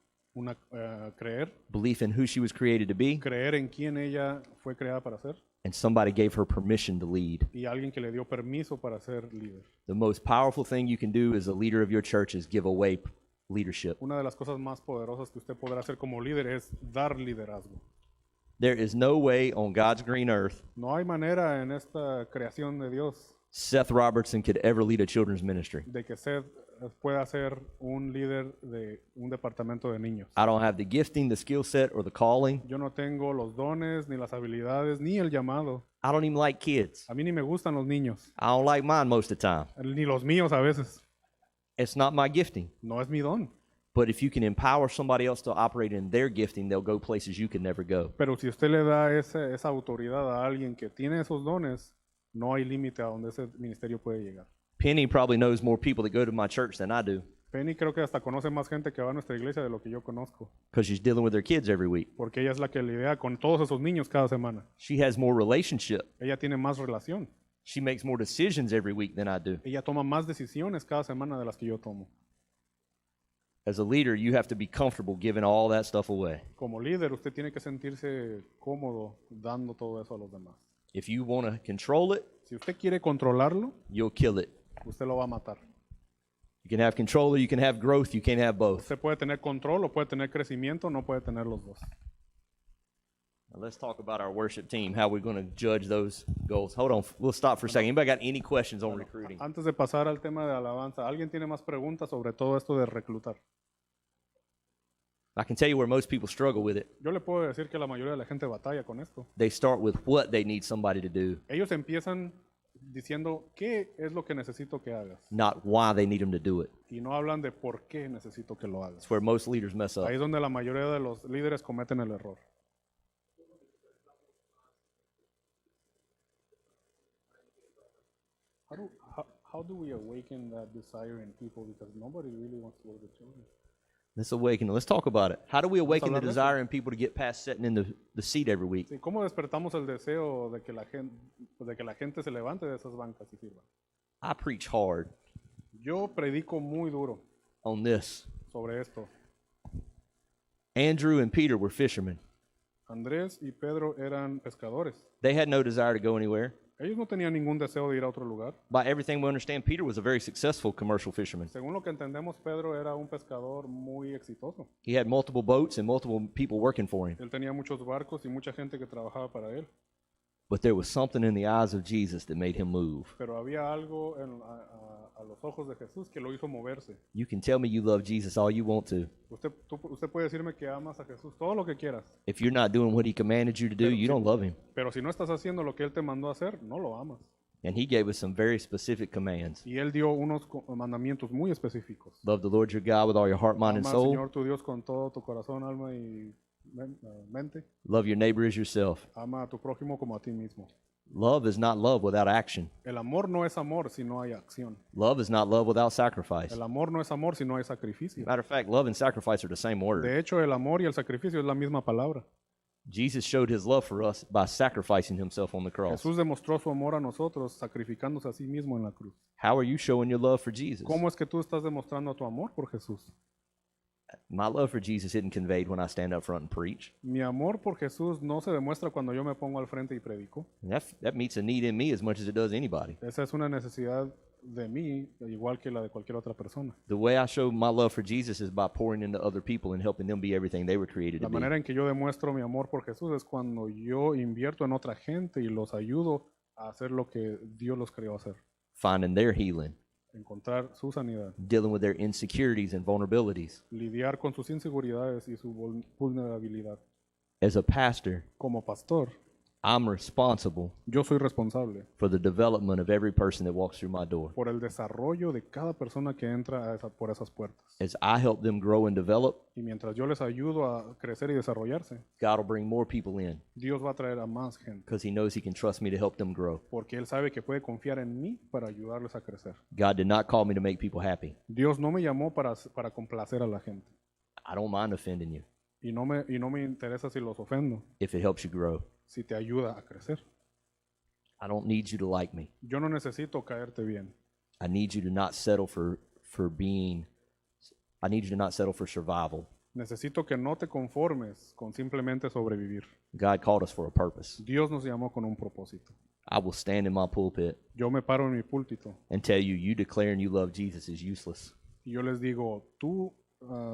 creer in who she was created to be, creer en quién ella fue creada para ser and somebody gave her permission to lead. y alguien que le dio permiso para ser líder. The most powerful thing you can do as a leader of your church is give away leadership. Una de las cosas más poderosas que usted podrá hacer como líder es dar liderazgo. There is no way on God's green earth No hay manera en esta creación de Dios Seth Robertson could ever lead a children's ministry. de que Seth pueda ser un líder de un departamento de niños. I don't have the gifting, the skill set, or the calling. Yo no tengo los dones, ni las habilidades, ni el llamado. I don't even like kids. A mí ni me gustan los niños, I don't like mine most of the time. ni los míos a veces. It's not my gifting. No es mi don. But if you can empower somebody else to operate in their gifting, they'll go places you can never go. Pero si usted le da esa autoridad a alguien que tiene esos dones, no hay límite a donde ese ministerio puede llegar. Penny probably knows more people that go to my church than I do Penny creo que hasta conoce más gente que va a nuestra iglesia de lo que yo conozco, because she's dealing with their kids every week. porque ella es la que lidia con todos esos niños cada semana. She has more relationship. Ella tiene más relación. She makes more decisions every week than I do. Ella toma más decisiones cada semana de las que yo tomo. As a leader, you have to be comfortable giving all that stuff away. Como líder, usted tiene que sentirse cómodo dando todo eso a los demás. If you want to control it, Si usted quiere controlarlo, you'll kill it. usted lo va a matar. You can have control or you can have growth. You can't have both. Usted puede tener control o puede tener crecimiento, no puede tener los dos. Now let's talk about our worship team, how we're going to judge those goals. Hold on, we'll stop for a second. Anybody got any questions on recruiting? Antes de pasar al tema de alabanza, ¿alguien tiene más preguntas sobre todo esto de reclutar? I can tell you where most people struggle with it. Yo le puedo decir que la mayoría de la gente batalla con esto. They start with what they need somebody to do, Ellos empiezan diciendo, ¿qué es lo que necesito que hagas? not why they need them to do it. Y no hablan de por qué necesito que lo hagas. That's where most leaders mess up. Ahí es donde la mayoría de los líderes cometen el error. How do we awaken that desire in people? Because nobody really wants to work with children. Let's awaken it. Let's talk about it. How do we awaken the hablar de eso. desire in people to get past sitting in the seat every week? Sí, ¿cómo despertamos el deseo de que la gente se levante de esas bancas y sirva? I preach hard Yo predico muy duro on this. sobre esto. Andrew and Peter were fishermen. Andrés y Pedro eran pescadores. They had no desire to go anywhere. Ellos no tenían ningún deseo de ir a otro lugar. By everything we understand, Peter was a very successful commercial fisherman. Según lo que entendemos, Pedro era un pescador muy exitoso. He had multiple boats and multiple people working for him. Él tenía muchos barcos y mucha gente que trabajaba para él. But there was something in the eyes of Jesus that made him move. Pero había algo a los ojos de Jesús que lo hizo moverse. You can tell me you love Jesus all you want to. Usted puede decirme que amas a Jesús todo lo que quieras, If you're not doing what he commanded you to do, you don't love him. pero si no estás haciendo lo que Él te mandó a hacer, no lo amas. And he gave us some very specific commands. Y Él dio unos mandamientos muy específicos. Love the Lord your God with all your heart, mind, and Ama al soul. Señor tu Dios con todo tu corazón, alma y mente. Love your neighbor as yourself. Ama a tu prójimo como a ti mismo. Love is not love without action. El amor no es amor si no hay acción. Love is not love without sacrifice. El amor no es amor si no hay sacrificio. Matter of fact, love and sacrifice are the same word. De hecho, el amor y el sacrificio es la misma palabra. Jesus showed his love for us by sacrificing himself on the cross. Jesús demostró su amor a nosotros sacrificándose a sí mismo en la cruz. How are you showing your love for Jesus? ¿Cómo es que tú estás demostrando tu amor por Jesús? My love for Jesus isn't conveyed when I stand up front and preach. Mi amor por Jesús no se demuestra cuando yo me pongo al frente y predico. And that meets a need in me as much as it does anybody. Esa es una necesidad de mí igual que la de cualquier otra persona. The way I show my love for Jesus is by pouring into other people and helping them be everything they were created La to be. manera en que yo demuestro mi amor por Jesús es cuando yo invierto en otra gente y los ayudo a hacer lo que Dios los creó hacer. Finding their healing, Encontrar su sanidad, dealing with their insecurities and vulnerabilities. lidiar con sus inseguridades y su vulnerabilidad. As a pastor, Como pastor, I'm responsible yo soy responsable for the development of every person that walks through my door. por el desarrollo de cada persona que entra por esas puertas. As I help them grow and develop, Y mientras yo les ayudo a crecer y desarrollarse, God will bring more people in Dios va a traer a más gente, because He knows He can trust me to help them grow. porque Él sabe que puede confiar en mí para ayudarles a crecer. God did not call me to make people happy. Dios no me llamó para complacer a la gente. I don't mind offending you Y no me interesa si los ofendo, if it helps you grow. si te ayuda a crecer. I don't need you to like me. Yo no necesito caerte bien. I need you to not settle for I need you to not settle for survival. Necesito que no te conformes con simplemente sobrevivir. God called us for a purpose. Dios nos llamó con un propósito. I will stand in my pulpit Yo me paro en mi púlpito and tell you, you declaring you love Jesus is useless y yo les digo, tu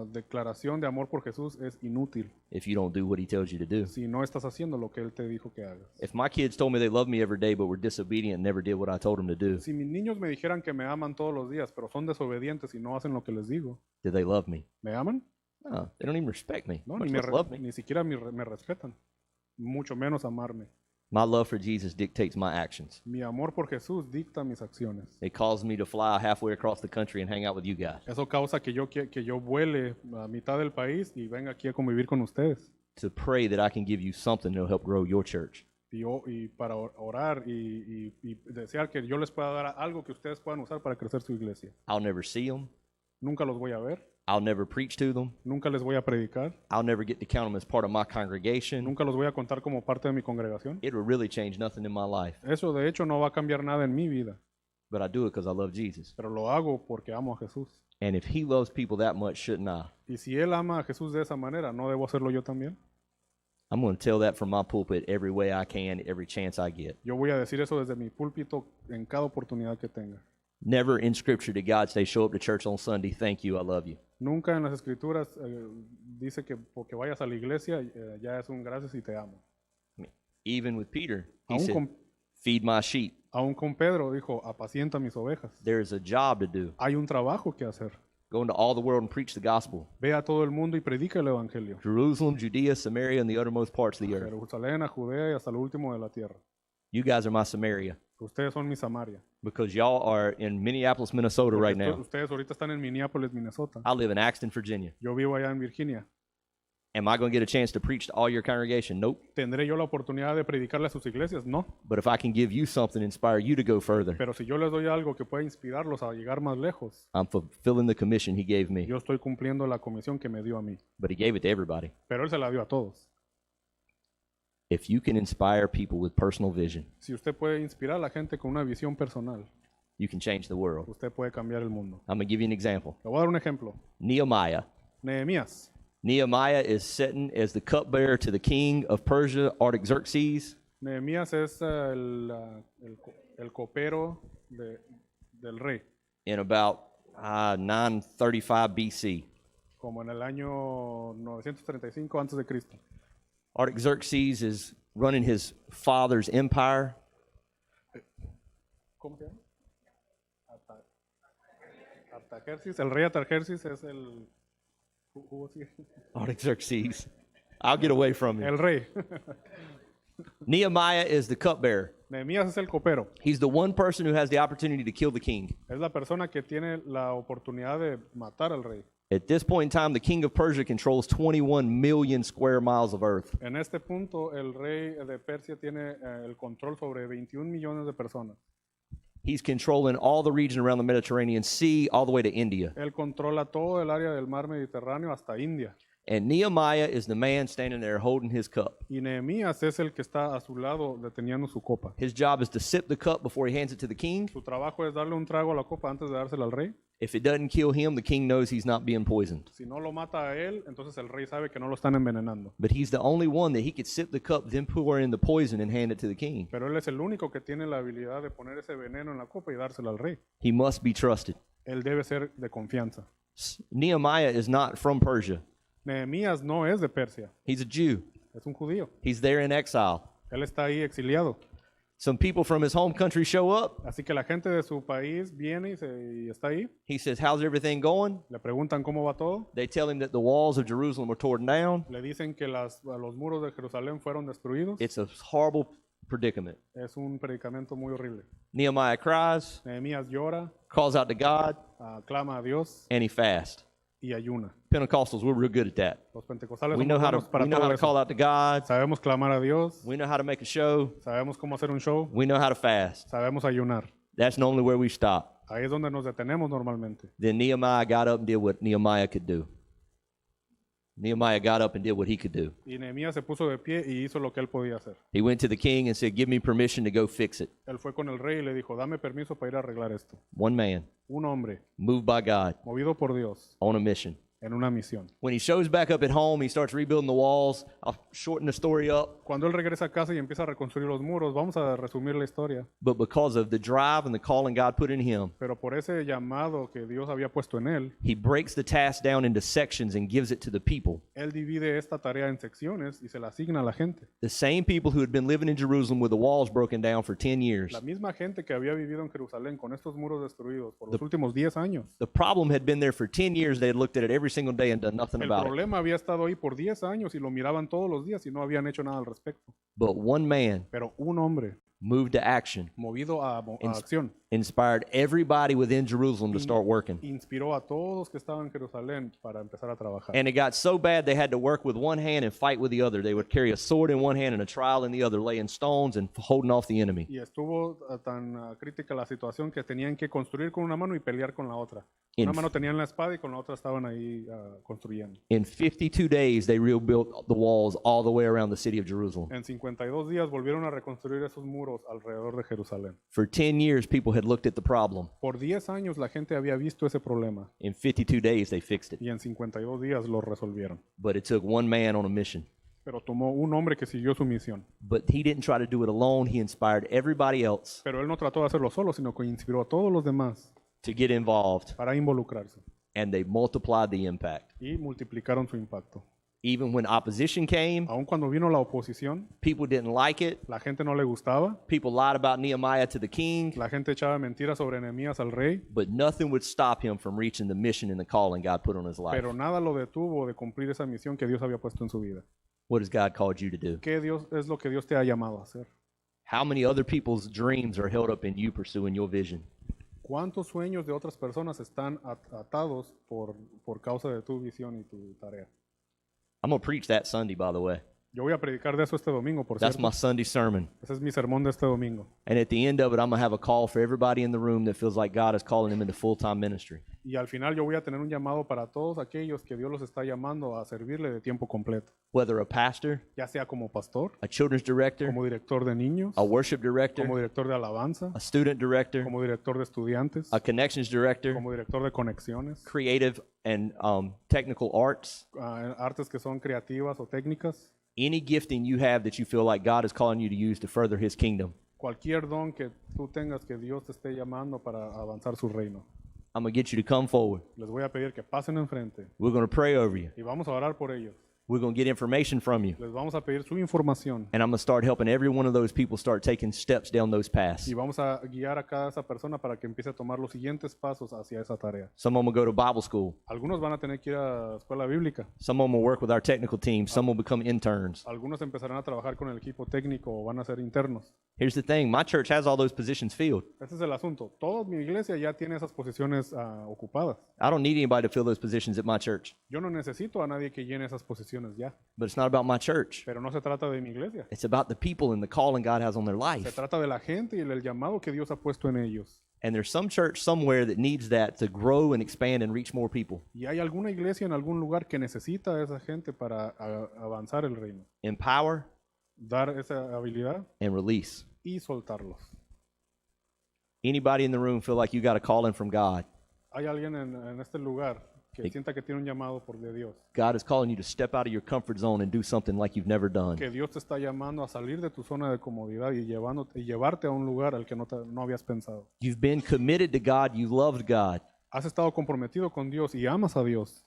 declaración de amor por Jesús es inútil if you don't do what He tells you to do. si no estás haciendo lo que Él te dijo que hagas. If my kids told me they love me every day but were disobedient and never did what I told them to do, Si mis niños me dijeran que me aman todos los días, pero son desobedientes y no hacen lo que les digo, did they love me? ¿me aman? No, they don't even respect me. No, Much ni, less love me. ni siquiera me respetan, mucho menos amarme. My love for Jesus dictates my actions. Mi amor por Jesús dicta mis acciones. It caused me to fly halfway across the country and hang out with you guys, Eso causa que yo vuele a mitad del país y venga aquí a convivir con ustedes. to pray that I can give you something that will help grow your church. Y para orar y desear que yo les pueda dar algo que ustedes puedan usar para crecer su iglesia. I'll never see them. Nunca los voy a ver, I'll never preach to them. nunca les voy a predicar, I'll never get to count them as part of my congregation. nunca los voy a contar como parte de mi congregación. It will really change nothing in my life, Eso de hecho no va a cambiar nada en mi vida, but I do it because I love Jesus. pero lo hago porque amo a Jesús. And if He loves people that much, shouldn't I? Y si Él ama a Jesús de esa manera, ¿no debo hacerlo yo también? I'm going to tell that from my pulpit every way I can, every chance I get. Yo voy a decir eso desde mi púlpito en cada oportunidad que tenga. Never in Scripture did God say, show up to church on Sunday, thank you, I love you. Nunca en las escrituras dice que porque vayas a la iglesia ya es un gracias y te amo. Even with Peter, he Aún said, con, feed my sheep. aún con Pedro dijo, apacienta mis ovejas. There is a job to do. Hay un trabajo que hacer. Go into all the world and preach the gospel. Ve a todo el mundo y predica el evangelio. Jerusalem, Judea, Samaria, and the uttermost parts of the earth. Jerusalén, a Judea y hasta lo último de la tierra. You guys are my Samaria Ustedes son mi Samaria. because y'all are in Minneapolis, Minnesota right Porque now. ustedes ahorita están en Minneapolis, Minnesota. I live in Axton, Virginia. Yo vivo allá en Virginia. Am I going to get a chance to preach to all your congregation? Nope. ¿Tendré yo la oportunidad de predicarle a sus iglesias? No. But if I can give you something, inspire you to go further, Pero si yo les doy algo que pueda inspirarlos a llegar más lejos, I'm fulfilling the commission He gave me. yo estoy cumpliendo la comisión que me dio a mí. But He gave it to everybody. Pero Él se la dio a todos. If you can inspire people with personal vision, Si usted puede inspirar a la gente con una visión personal, you can change the world. usted puede cambiar el mundo. I'm going to give you an example. Le voy a dar un ejemplo. Nehemiah. Nehemías. Nehemiah is sitting as the cupbearer to the king of Persia, Artaxerxes. Nehemías es el copero del rey, In about 935 BC. como en el año 935 antes de Cristo. Artaxerxes is running his father's empire. ¿Cómo se llama? Artaxerxes. El rey Artaxerxes es el... who was he? Artaxerxes. I'll get away from you. El rey. Nehemiah is the cupbearer. Nehemías es el copero. He's the one person who has the opportunity to kill the king. Es la persona que tiene la oportunidad de matar al rey. At this point in time, the king of Persia controls 21 million square miles of earth. En este punto, el rey de Persia tiene el control sobre 21 millones de personas. He's controlling all the region around the Mediterranean Sea all the way to India. Él controla todo el área del mar Mediterráneo hasta India. And Nehemiah is the man standing there holding his cup. Y Nehemías es el que está a su lado deteniendo su copa. His job is to sip the cup before he hands it to the king, Su trabajo es darle un trago a la copa antes de dársela al rey If it doesn't kill him, the king knows he's not being poisoned. Si no lo mata a él, entonces el rey sabe que no lo están envenenando. But he's the only one that he could sip the cup, then pour in the poison and hand it to the king. Pero él es el único que tiene la habilidad de poner ese veneno en la copa y dárselo al rey. He must be trusted. Él debe ser de confianza. Nehemiah is not from Persia. Nehemías no es de Persia, He's a Jew. es un judío. He's there in exile. Él está ahí exiliado. Some people from his home country show up. Así que la gente de su país viene y está ahí. He says, how's everything going? Le preguntan cómo va todo. They tell him that the walls of Jerusalem were torn down. Le dicen que los muros de Jerusalén fueron destruidos. It's a horrible predicament. Es un predicamento muy horrible. Nehemiah cries, Nehemías llora, calls out to God, clama a Dios and he fasts. y ayuna. Pentecostals, we're real good at that. Los pentecostales We somos know how buenos to, para we know todo how to eso. call out to God. Sabemos clamar a Dios, We know how to make a show. sabemos cómo hacer un show, We know how to fast. sabemos ayunar. That's normally where we stop. Ahí es donde nos detenemos normalmente. Then Nehemiah got up and did what Nehemiah could do. Nehemiah got up and did what he could do. Y Nehemías se puso de pie y hizo lo que él podía hacer. He went to the king and said, give me permission to go fix it. Él fue con el rey y le dijo, dame permiso para ir a arreglar esto. One man, Un hombre, moved by God, movido por Dios, on a mission. en una misión. When he shows back up at home, he starts rebuilding the walls. I'll shorten the story up. Cuando él regresa a casa y empieza a reconstruir los muros, vamos a resumir la historia. But because of the drive and the calling God put in him, Pero por ese llamado que Dios había puesto en él, he breaks the task down into sections and gives it to the people. él divide esta tarea en secciones y se la asigna a la gente. The same people who had been living in Jerusalem with the walls broken down for 10 years. La misma gente que había vivido en Jerusalén con estos muros destruidos por los últimos 10 años. The problem had been there for 10 years. They had looked at it every single day and done nothing El about it. problema había estado ahí por 10 años y lo miraban todos los días y no habían hecho nada al respecto. But one man Pero un hombre moved to action, movido a acción inspired everybody within Jerusalem to start working. inspiró a todos que estaban en Jerusalén para empezar a trabajar. And it got so bad they had to work with one hand and fight with the other. They would carry a sword in one hand and a trowel in the other, laying stones and holding off the enemy. Y estuvo tan crítica la situación que tenían que construir con una mano y pelear con la otra. In- Una mano tenían la espada y con la otra estaban ahí construyendo. In 52 days, they rebuilt the walls all the way around the city of Jerusalem. En 52 días volvieron a reconstruir esos muros alrededor de Jerusalén. For 10 years, people had looked at the problem. Por 10 años la gente había visto ese problema In 52 days, they fixed it. y en 52 días lo resolvieron. But it took one man on a mission. Pero tomó un hombre que siguió su misión. But he didn't try to do it alone. He inspired everybody else Pero él no trató de hacerlo solo, sino que inspiró a todos los demás to get involved, para involucrarse and they multiplied the impact. y multiplicaron su impacto. Even when opposition came, Aun cuando vino la oposición, people didn't like it. la gente no le gustaba, People lied about Nehemiah to the king, la gente echaba mentiras sobre Nehemías al rey, but nothing would stop him from reaching the mission and the calling God put on his life. pero nada lo detuvo de cumplir esa misión que Dios había puesto en su vida. What has God called you to do? ¿Qué Dios es lo que Dios te ha llamado a hacer? How many other people's dreams are held up in you pursuing your vision? ¿Cuántos sueños de otras personas están atados por causa de tu visión y tu tarea? I'm going to preach that Sunday, by the way. Yo voy a predicar de eso este domingo, por That's cierto. my Sunday sermon. Ese es mi sermón de este domingo. And at the end of it, I'm going to have a call for everybody in the room that feels like God is calling them into full-time ministry. Y al final yo voy a tener un llamado para todos aquellos que Dios los está llamando a servirle de tiempo completo. Whether a pastor, Ya sea como pastor, a children's director, como director de niños, a worship como director, director de alabanza, a student director, como director de estudiantes, a connections director, como director de conexiones, creative and technical arts, artes que son creativas o técnicas, any gifting you have that you feel like God is calling you to use to further his kingdom. cualquier don que tú tengas que Dios te esté llamando para avanzar su reino. I'm going to get you to come forward. Les voy a pedir que pasen enfrente We're going to pray over you. y vamos a orar por ellos. We're going to get information from you. Les vamos a pedir su información And I'm going to start helping every one of those people start taking steps down those paths. y vamos a guiar a cada esa persona para que empiece a tomar los siguientes pasos hacia esa tarea. Some of them will go to Bible school. Algunos van a tener que ir a escuela bíblica. Some of them will work with our technical team. Some will become interns. Algunos empezarán a trabajar con el equipo técnico o van a ser internos. Here's the thing. My church has all those positions filled. Ese es el asunto. Toda mi iglesia ya tiene esas posiciones ocupadas. I don't need anybody to fill those positions at my church. Yo no necesito a nadie que llene esas posiciones ya. But it's not about my church. Pero no se trata de mi iglesia. It's about the people and the calling God has on their Se life. trata de la gente y el llamado que Dios ha puesto en ellos. And there's some church somewhere that needs that to grow and expand and reach more people. Y hay alguna iglesia en algún lugar que necesita a esa gente para avanzar el reino. Empower Dar esa habilidad and release. y soltarlos. Anybody in the room feel like you got a calling from God? Hay alguien en este lugar que sienta que tiene un llamado de Dios. God is calling you to step out of your comfort zone and do something like you've never done. Que Dios te está llamando a salir de tu zona de comodidad y llevarte a un lugar al que no habías pensado. You've been committed to God. You loved God. Has estado comprometido con Dios y amas a Dios.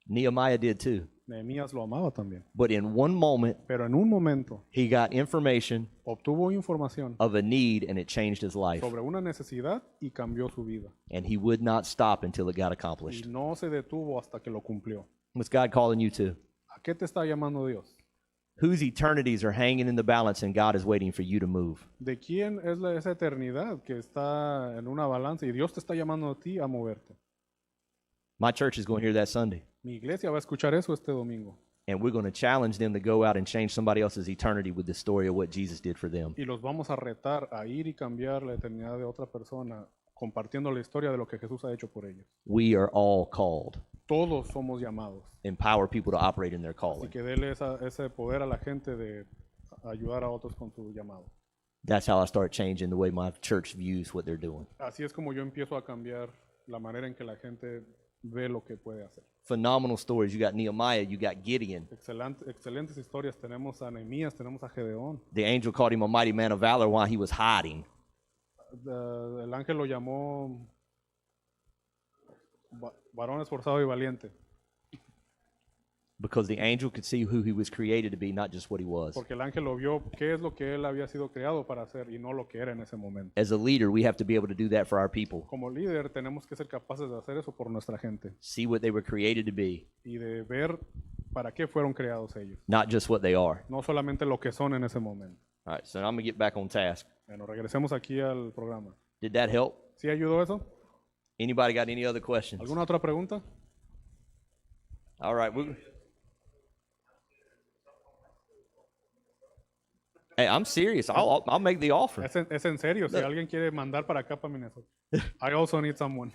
Nehemiah did too. Nehemías lo amaba también. But in one moment, Pero en un momento he got information obtuvo información of a need and it changed his life. sobre una necesidad y cambió su vida. And he would not stop until it got Y accomplished. no se detuvo hasta que lo cumplió. What's God calling you to? ¿A qué te está llamando Dios? Whose eternities are hanging in the balance and God is waiting for you to move? ¿De quién es esa eternidad que está en una balanza y Dios te está llamando a ti a moverte? My church is going to hear that Sunday. Mi iglesia va a escuchar eso este domingo. And we're going to challenge them to go out and change somebody else's eternity with the story of what Jesus did for them. Y los vamos a retar a ir y cambiar la eternidad de otra persona compartiendo la historia de lo que Jesús ha hecho por ellos. We are all called. Todos somos llamados. Empower people to operate in their Así calling. que dele ese poder a la gente de ayudar a otros con su llamado. That's how I start changing the way my church views what they're doing. Así es como yo empiezo a cambiar la manera en que la gente ve lo que puede hacer. Phenomenal stories. You got Nehemiah, you got Gideon. Excelentes historias. Tenemos a Nehemías, tenemos a Gedeón. The angel called him a mighty man of valor while he was hiding. El ángel lo llamó varón esforzado y valiente. Because the angel could see who he was created to be, not just what he was. Porque el ángel lo vio qué es lo que él había sido creado para hacer y no lo que era en ese momento. As a leader, we have to be able to do that for our people. Como líder tenemos que ser capaces de hacer eso por nuestra gente See what they were created to be, y de ver para qué fueron creados ellos, not just what they are. no solamente lo que son en ese momento. All right, so I'm going to get back on task. Bueno, regresemos aquí al programa. Did that help? ¿Sí ayudó eso? Anybody got any other questions? ¿Alguna otra pregunta? All right. Hey, I'm serious. I'll make the offer. Es en serio, si alguien quiere mandar para acá, para Minnesota. I also need someone.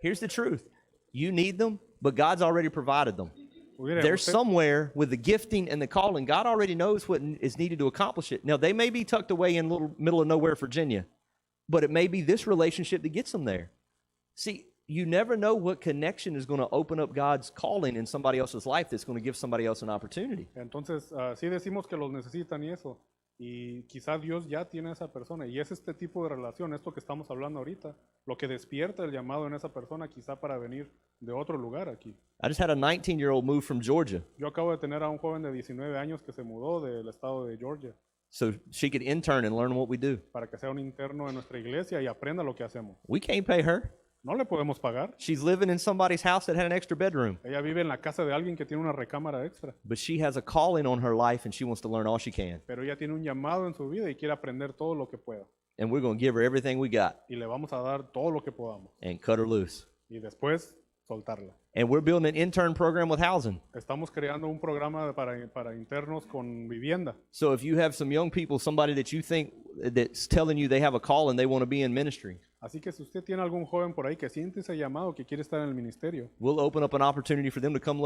Here's the truth. You need them, but God's already provided them. Mire, They're usted- somewhere with the gifting and the calling. God already knows what is needed to accomplish it. Now, they may be tucked away in little middle of nowhere, Virginia, but it may be this relationship that gets them there. See, you never know what connection is going to open up God's calling in somebody else's life that's going to give somebody else an opportunity. Entonces, sí decimos que los necesitan y eso. Y quizá Dios ya tiene a esa persona. Y es este tipo de relación, esto que estamos hablando ahorita, lo que despierta el llamado en esa persona quizá para venir de otro lugar aquí. I just had a 19-year-old move from Georgia Yo acabo de tener a un joven de 19 años que se mudó del estado de Georgia so she could intern and learn what we do. para que sea un interno en nuestra iglesia y aprenda lo que hacemos. We can't pay her. No le podemos pagar. She's living in somebody's house that had an extra bedroom. Ella vive en la casa de alguien que tiene una recámara extra. But she has a calling on her life and she wants to learn all she can. Pero ella tiene un llamado en su vida y quiere aprender todo lo que pueda. And we're going to give her everything we got Y le vamos a dar todo lo que podamos. and cut her loose. Y después soltarla. And we're building an intern program with housing. Estamos creando un programa para internos con vivienda. So if you have some young people, somebody that you think that's telling you they have a call and they want to be in ministry, Así que si usted tiene algún joven por ahí que siente ese llamado, que quiere estar en el ministerio, we'll open up an opportunity for them to come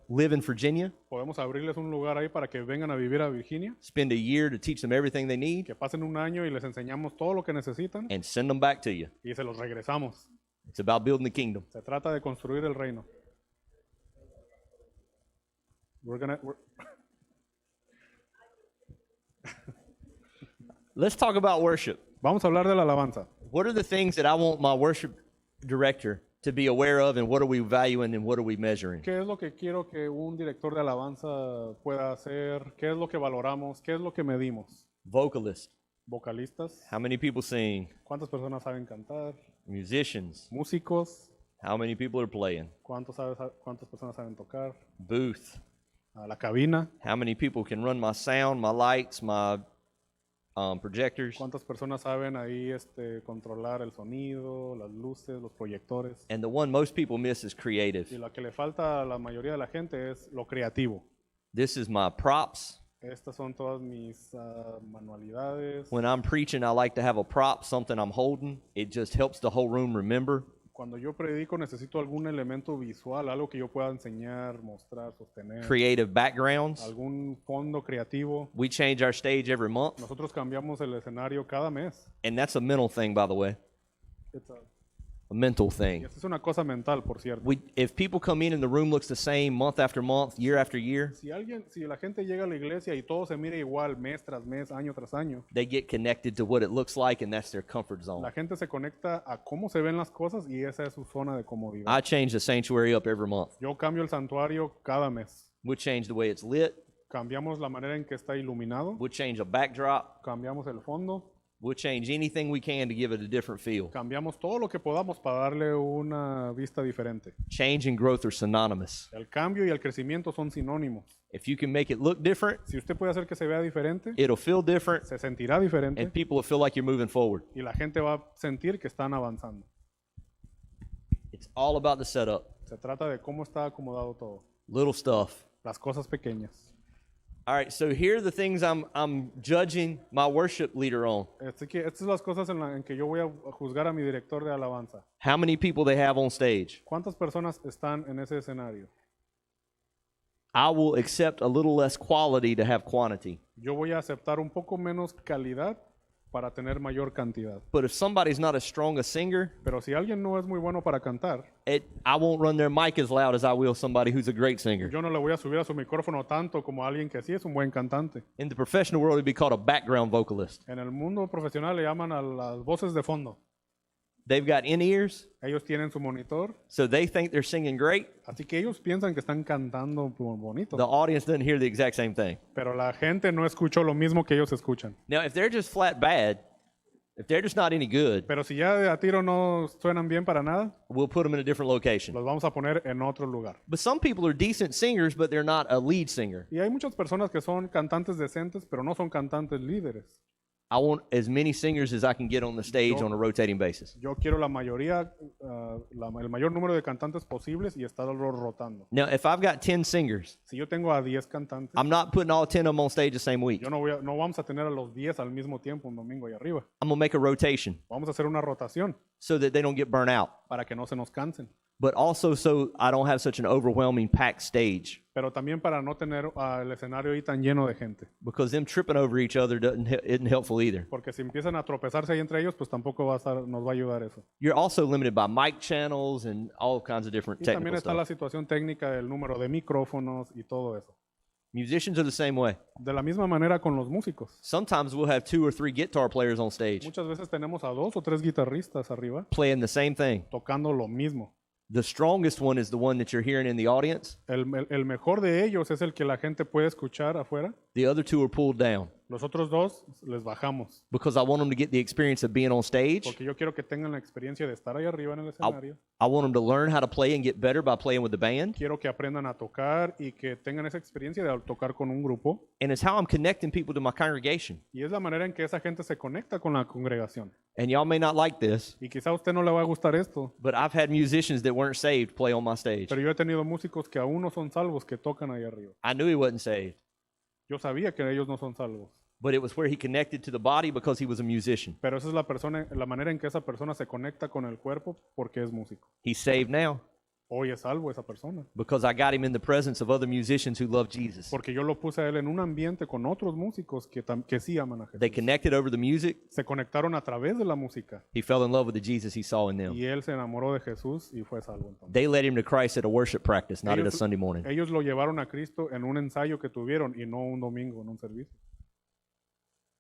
live in Virginia, podemos abrirles un lugar ahí para que vengan a vivir a Virginia, spend a year to teach them everything they need, que pasen un año y les enseñamos todo lo que necesitan and send them back to you. y se los regresamos. It's about building the kingdom. Se trata de construir el reino. We're- Let's talk about worship. Vamos a hablar de la alabanza. What are the things that I want my worship director to be aware of, and what are we valuing and what are we measuring? ¿Qué es lo que quiero que un director de alabanza pueda hacer? ¿Qué es lo que valoramos? ¿Qué es lo que medimos? Vocalists. Vocalistas. How many people sing? ¿Cuántas personas saben cantar? Musicians. Músicos. How many people are playing? ¿Cuántas personas saben tocar? Booth. A la cabina. How many people can run my sound, my lights, my projectors? ¿Cuántas personas saben ahí controlar el sonido, las luces, los proyectores? And the one most people miss is creative. Y lo que le falta a la mayoría de la gente es lo creativo. This is my props. Estas son todas mis manualidades. When I'm preaching, I like to have a prop, something I'm holding. It just helps the whole room remember. Cuando yo predico necesito algún elemento visual, algo que yo pueda enseñar, mostrar, sostener. Creative backgrounds. Algún fondo creativo. We change our stage every month. Nosotros cambiamos el escenario cada mes. And that's a mental thing, by the way. It's a- a mental Y thing. esa es una cosa mental, por cierto. If people come in and the room looks the same month after month, year after year, Si la gente llega a la iglesia y todo se mira igual mes tras mes, año tras año, they get connected to what it looks like, and that's their comfort zone. la gente se conecta a cómo se ven las cosas y esa es su zona de comodidad. I change the sanctuary up every month. Yo cambio el santuario cada mes. We'll change the way it's lit. Cambiamos la manera en que está iluminado, We'll change a backdrop. cambiamos el fondo, We'll change anything we can to give it a different feel. cambiamos todo lo que podamos para darle una vista diferente. Change and growth are synonymous. El cambio y el crecimiento son sinónimos. If you can make it look different, Si usted puede hacer que se vea diferente, it'll feel different, se sentirá diferente and people will feel like you're moving forward. y la gente va a sentir que están avanzando. It's all about the setup. Se trata de cómo está acomodado todo, Little stuff. las cosas pequeñas. All right, so here are the things I'm judging my worship leader on. Así que estas son las cosas en que yo voy a juzgar a mi director de alabanza. How many people they have on stage. ¿Cuántas personas están en ese escenario? I will accept a little less quality to have quantity. Yo voy a aceptar un poco menos calidad para tener mayor cantidad. But if somebody's not as strong a singer, Pero si alguien no es muy bueno para cantar, I won't run their mic as loud as I will somebody who's a great singer. yo no le voy a subir a su micrófono tanto como a alguien que sí es un buen cantante. In the professional world, it'd be called a background vocalist. En el mundo profesional le llaman a las voces de fondo. They've got in-ears, Ellos tienen su monitor, so they think they're singing great. así que ellos piensan que están cantando bonito. The audience doesn't hear the exact same thing. Pero la gente no escuchó lo mismo que ellos escuchan. Now, if they're just flat bad, if they're just not any good, Pero si ya de a tiro no suenan bien para nada, we'll put them in a different location. los vamos a poner en otro lugar. But some people are decent singers, but they're not a lead singer. Y hay muchas personas que son cantantes decentes, pero no son cantantes líderes. I want as many singers as I can get on the stage on a rotating basis. Yo quiero la mayoría, el mayor número de cantantes posibles y estarlo rotando. Now, if I've got 10 singers, Si yo tengo a 10 cantantes, I'm not putting all 10 of them on stage the same week. yo no vamos a tener a los 10 al mismo tiempo un domingo ahí arriba. I'm going to make a rotation Vamos a hacer una rotación so that they don't get burnt out, para que no se nos cansen. but also so I don't have such an overwhelming packed stage, Pero también para no tener el escenario ahí tan lleno de gente. because them tripping over each other isn't helpful either. Porque si empiezan a tropezarse ahí entre ellos, pues tampoco nos va a ayudar eso. You're also limited by mic channels and all kinds of different Y también technical está la stuff. situación técnica del número de micrófonos y todo eso. Musicians are the same way. De la misma manera con los músicos. Sometimes we'll have 2 or 3 guitar players on stage Muchas veces tenemos a 2 o 3 guitarristas arriba playing the same thing. tocando lo mismo. The strongest one is the one that you're hearing in the audience. El mejor de ellos es el que la gente puede escuchar afuera. The other 2 are pulled down Los otros 2 les bajamos. because I want them to get the experience of being on stage. Porque yo quiero que tengan la experiencia de estar ahí arriba en el escenario. I want them to learn how to play and get better by playing with the band. Quiero que aprendan a tocar y que tengan esa experiencia de tocar con un grupo. And it's how I'm connecting people to my congregation. Y es la manera en que esa gente se conecta con la congregación. And y'all may not like this, Y quizá a usted no le va a gustar esto, but I've had musicians that weren't saved play on my stage. pero yo he tenido músicos que aún no son salvos que tocan ahí arriba. I knew he wasn't saved, Yo sabía que ellos no son salvos, but it was where he connected to the body because he was a musician. pero esa es la manera en que esa persona se conecta con el cuerpo porque es músico. He's saved now Hoy es salvo esa persona, because I got him in the presence of other musicians who love Jesus. porque yo lo puse a él en un ambiente con otros músicos que sí aman a They Jesús. connected over the music. Se conectaron a través de la música He fell in love with the Jesus he saw in them. y él se enamoró de Jesús y fue salvo entonces. They led him to Christ at a worship practice, not at a Ellos- Sunday morning. Ellos lo llevaron a Cristo en un ensayo que tuvieron y no un domingo en un servicio.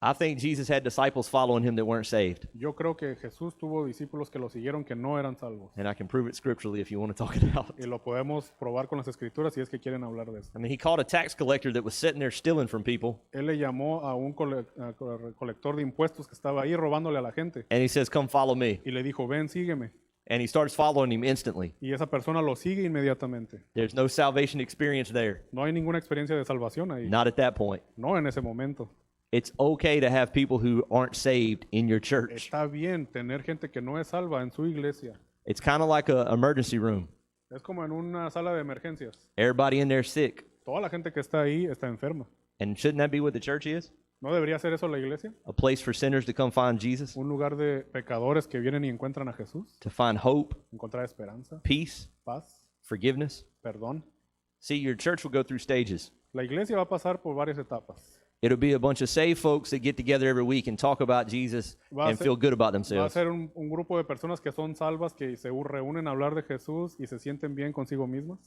I think Jesus had disciples following him that weren't saved. Yo creo que Jesús tuvo discípulos que lo siguieron que no eran salvos. And I can prove it scripturally if you want to talk it out. Y lo podemos probar con las escrituras si es que quieren hablar de eso. I mean, he called a tax collector that was sitting there stealing from people, Él le llamó a un colector de impuestos que estaba ahí robándole a la gente and he says, "Come follow me." y le dijo, ven, sígueme. And he starts following him instantly. Y esa persona lo sigue inmediatamente. There's no salvation experience there. No hay ninguna experiencia de salvación ahí. Not at that point. No en ese momento. It's okay to have people who aren't saved in your church. Está bien tener gente que no es salva en su iglesia. It's kind of like an emergency room. Es como en una sala de emergencias. Everybody in there sick. Toda la gente que está ahí está enferma. And shouldn't that be what the church is? ¿No debería ser eso la iglesia? A place for sinners to come find Jesus, Un lugar de pecadores que vienen y encuentran a Jesús, to find hope, encontrar esperanza, peace, paz, forgiveness. perdón. See, your church will go through stages. La iglesia va a pasar por varias etapas. It'll be a bunch of saved folks that get together every week and talk about Jesus and feel good about Va a themselves. ser un grupo de personas que son salvas, que se reúnen a hablar de Jesús y se sienten bien consigo mismas.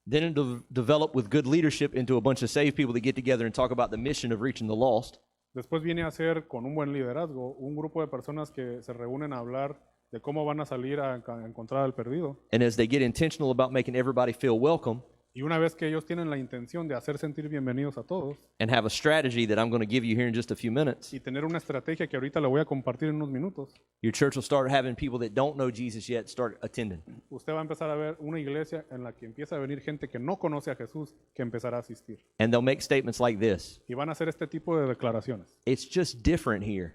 Then it'll develop with good leadership into a bunch of saved people that get together and talk about the mission of reaching the lost. Después viene a ser, con un buen liderazgo, un grupo de personas que se reúnen a hablar de cómo van a salir a encontrar al perdido. And as they get intentional about making everybody feel welcome Y una vez que ellos tienen la intención de hacer sentir bienvenidos a todos and have a strategy that I'm going to give you here in just a few minutes, y tener una estrategia que ahorita le voy a compartir en unos minutos, your church will start having people that don't know Jesus yet start attending. usted va a empezar a ver una iglesia en la que empieza a venir gente que no conoce a Jesús, que empezará a asistir. And they'll make statements like this: Y van a hacer este tipo de declaraciones. it's just different here.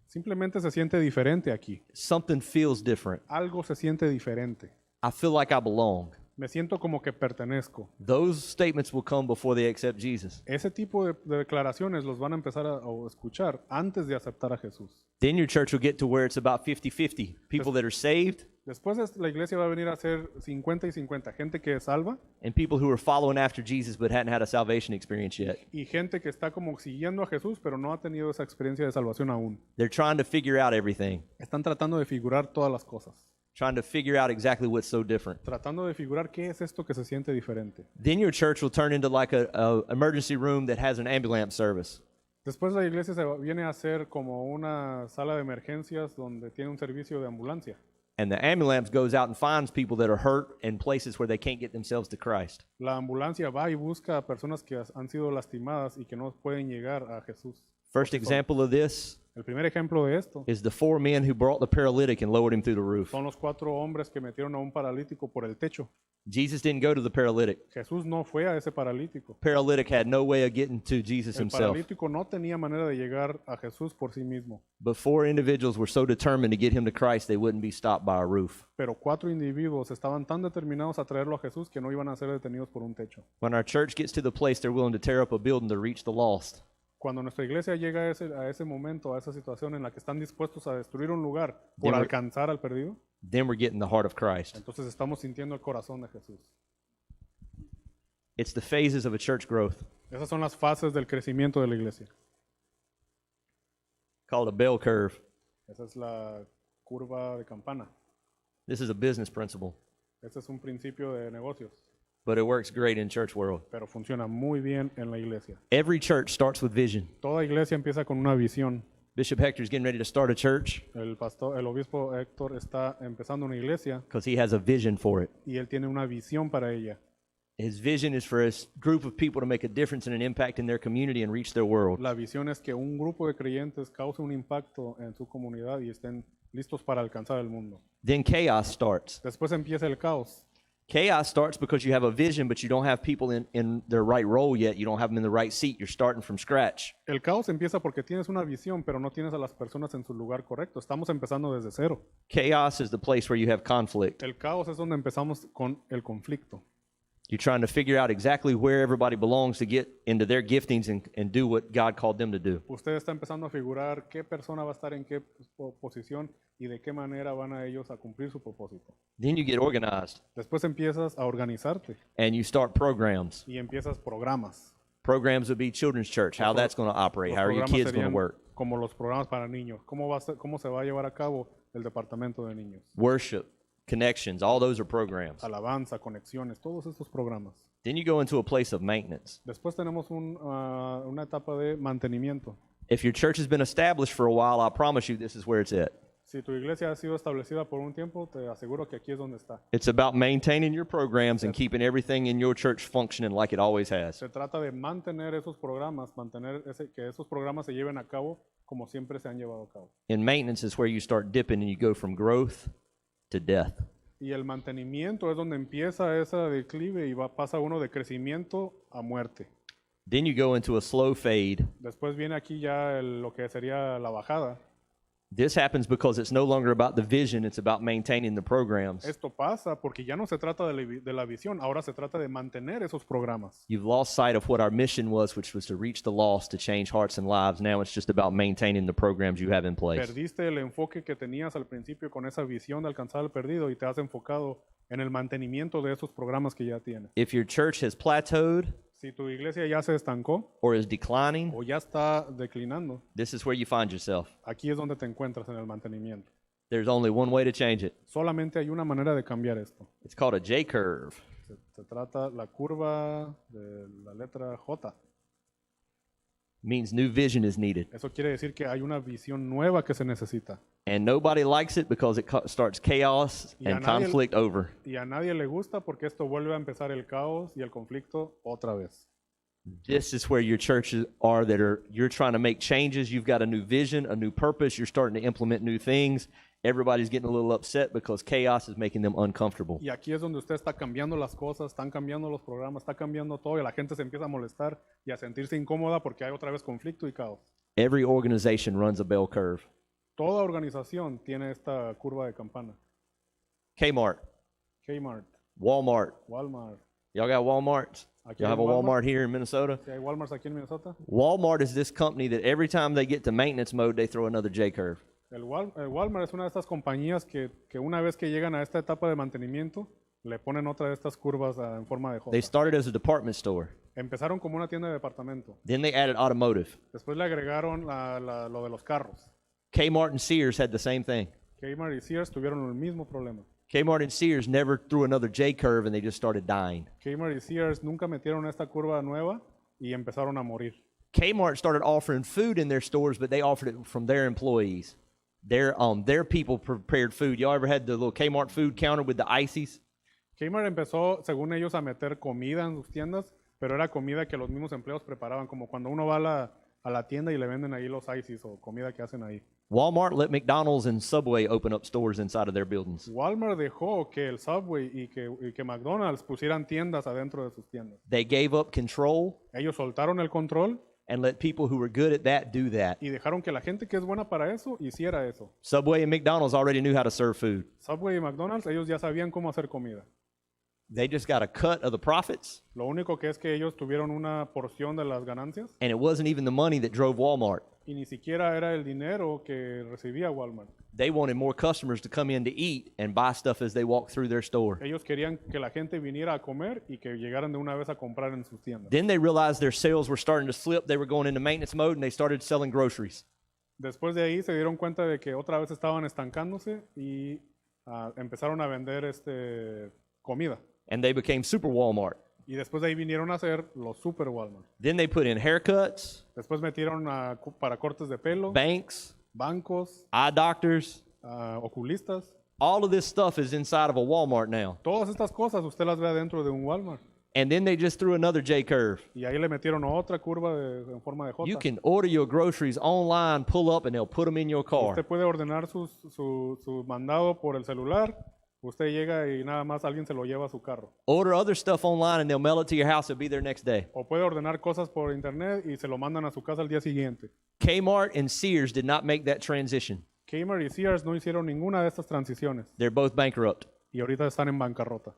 Simplemente se siente diferente aquí. Something feels different. Algo se siente diferente. I feel like I belong. Me siento como que pertenezco. Those statements will come before they accept Jesus. Ese tipo de declaraciones los van a empezar a escuchar antes de aceptar a Jesús. Then your church will get to where it's about 50-50. People that are saved Después la iglesia va a venir a ser 50 y 50. Gente que es salva and people who are following after Jesus but hadn't had a salvation experience yet. y gente que está como siguiendo a Jesús, pero no ha tenido esa experiencia de salvación aún. They're trying to figure out everything, Están tratando de figurar todas las cosas. trying to figure out exactly what's so different. Tratando de figurar qué es esto que se siente diferente. Then your church will turn into like a emergency room that has an ambulance service. Después la iglesia viene a ser como una sala de emergencias donde tiene un servicio de ambulancia. And the ambulance goes out and finds people that are hurt in places where they can't get themselves to Christ. La ambulancia va y busca a personas que han sido lastimadas y que no pueden llegar a Jesús. First example of this El primer ejemplo de esto is the 4 men who brought the paralytic and lowered him through the roof. son los 4 hombres que metieron a un paralítico por el techo. Jesus didn't go to the paralytic. Jesús no fue a ese paralítico. Paralytic had no way of getting to Jesus El himself. paralítico no tenía manera de llegar a Jesús por sí mismo. But 4 individuals were so determined to get him to Christ they wouldn't be stopped by a roof. Pero 4 individuos estaban tan determinados a traerlo a Jesús que no iban a ser detenidos por un techo. When our church gets to the place they're willing to tear up a building to reach the lost, Cuando nuestra iglesia llega a ese momento, a esa situación en la que están dispuestos a destruir un lugar por alcanzar al perdido, then we're getting the heart of Christ. entonces estamos sintiendo el corazón de Jesús. It's the phases of a church growth Esas son las fases del crecimiento de la iglesia. called a bell curve. Esa es la curva de campana. This is a business principle, Ese es un principio de negocios, but it works great in church world. pero funciona muy bien en la iglesia. Every church starts with vision. Toda iglesia empieza con una visión. Bishop Hector's getting ready to start a church El obispo Héctor está empezando una iglesia because he has a vision for it. y él tiene una visión para ella. His vision is for a group of people to make a difference and an impact in their community and reach their world. La visión es que un grupo de creyentes cause un impacto en su comunidad y estén listos para alcanzar el mundo. Then chaos starts. Después empieza el caos. Chaos starts because you have a vision, but you don't have people in their right role yet. You don't have them in the right seat. You're starting from scratch. El caos empieza porque tienes una visión, pero no tienes a las personas en su lugar correcto. Estamos empezando desde cero. Chaos is the place where you have conflict. El caos es donde empezamos con el conflicto. You're trying to figure out exactly where everybody belongs to get into their giftings and do what God called them to do. Usted está empezando a figurar qué persona va a estar en qué posición y de qué manera van a ellos a cumplir su propósito. Then you get organized Después empiezas a organizarte and you start programs. y empiezas programas. Programs would be children's church, how that's going to operate, Los how are your programas kids going to serían work. como los programas para niños. ¿Cómo se va a llevar a cabo el departamento de niños? Worship, connections, all those are programs. Alabanza, conexiones, todos estos programas. Then you go into a place of maintenance. Después tenemos una etapa de mantenimiento. If your church has been established for a while, I promise you this is where it's at. Si tu iglesia ha sido establecida por un tiempo, te aseguro que aquí es donde está. It's about maintaining your programs and keeping everything in your church functioning like it always has. Se trata de mantener esos programas, que esos programas se lleven a cabo como siempre se han llevado a cabo. In maintenance is where you start dipping and you go from growth to death. Y el mantenimiento es donde empieza ese declive y pasa uno de crecimiento a muerte. Then you go into a slow fade. Después viene aquí ya lo que sería la bajada. This happens because it's no longer about the vision, it's about maintaining the programs. Esto pasa porque ya no se trata de la visión, ahora se trata de mantener esos programas. You've lost sight of what our mission was, which was to reach the lost, to change hearts and lives. Now it's just about maintaining the programs you have in place. Perdiste el enfoque que tenías al principio con esa visión de alcanzar al perdido y te has enfocado en el mantenimiento de esos programas que ya tienes. If your church has plateaued, Si tu iglesia ya se estancó or is declining, o ya está declinando, this is where you find yourself. aquí es donde te encuentras en el mantenimiento. There's only one way to change it. Solamente hay una manera de cambiar esto. It's called a J curve. Se trata la curva de la letra J. Means new vision is needed. Eso quiere decir que hay una visión nueva que se necesita. And nobody likes it because it starts chaos Y a and nadie- conflict over. Y a nadie le gusta porque esto vuelve a empezar el caos y el conflicto otra vez. This is where your churches are that are, you're trying to make changes. You've got a new vision, a new purpose. You're starting to implement new things. Everybody's getting a little upset because chaos is making them uncomfortable. Y aquí es donde usted está cambiando las cosas, están cambiando los programas, está cambiando todo y la gente se empieza a molestar y a sentirse incómoda porque hay otra vez conflicto y caos. Every organization runs a bell curve. Toda organización tiene esta curva de campana. Kmart, Kmart, Walmart. Walmart. Y'all got Walmarts? Aquí Y'all hay have a Walmart here in Minnesota? ¿Sí hay Walmarts aquí en Minnesota? Walmart is this company that every time they get to maintenance mode, they throw another J curve. El Walmart es una de estas compañías que una vez que llegan a esta etapa de mantenimiento, le ponen otra de estas curvas en forma de They J. started as a department store. Empezaron como una tienda de departamento. Then they added automotive. Después le agregaron lo de los carros. Kmart and Sears had the same thing. Kmart y Sears tuvieron el mismo problema. Kmart and Sears never threw another J curve and they just started dying. Kmart y Sears nunca metieron esta curva nueva y empezaron a morir. Kmart started offering food in their stores, but they offered it from their employees. Their people prepared food. Y'all ever had the little Kmart food counter with the ices? Kmart empezó, según ellos, a meter comida en sus tiendas, pero era comida que los mismos empleados preparaban, como cuando uno va a la tienda y le venden ahí los ices o comida que hacen ahí. Walmart let McDonald's and Subway open up stores inside of their buildings. Walmart dejó que el Subway y que McDonald's pusieran tiendas adentro de sus tiendas. They gave up control Ellos soltaron el control and let people who were good at that do that. y dejaron que la gente que es buena para eso hiciera eso. Subway and McDonald's already knew how to serve food. Subway y McDonald's, ellos ya sabían cómo hacer comida. They just got a cut of the profits, Lo único que es que ellos tuvieron una porción de las ganancias and it wasn't even the money that drove Walmart. y ni siquiera era el dinero que recibía Walmart. They wanted more customers to come in to eat and buy stuff as they walk through their store. Ellos querían que la gente viniera a comer y que llegaran de una vez a comprar en sus tiendas. Then they realized their sales were starting to slip. They were going into maintenance mode and they started selling groceries. Después de ahí se dieron cuenta de que otra vez estaban estancándose y empezaron a vender comida. And they became Super Walmart. Y después de ahí vinieron a hacer los super Walmart. Then they put in haircuts, Después metieron para cortes de pelo, banks, bancos, eye doctors. oculistas. All of this stuff is inside of a Walmart now. Todas estas cosas usted las ve adentro de un Walmart. And then they just threw another J curve. Y ahí le metieron otra curva en forma de J. You can order your groceries online, pull up, and they'll put them in your car. Usted puede ordenar su mandado por el celular. Usted llega y nada más alguien se lo lleva a su carro. Order other stuff online and they'll mail it to your house. It'll be there next day. O puede ordenar cosas por internet y se lo mandan a su casa al día siguiente. Kmart and Sears did not make that transition. Kmart y Sears no hicieron ninguna de estas transiciones They're both bankrupt. y ahorita están en bancarrota.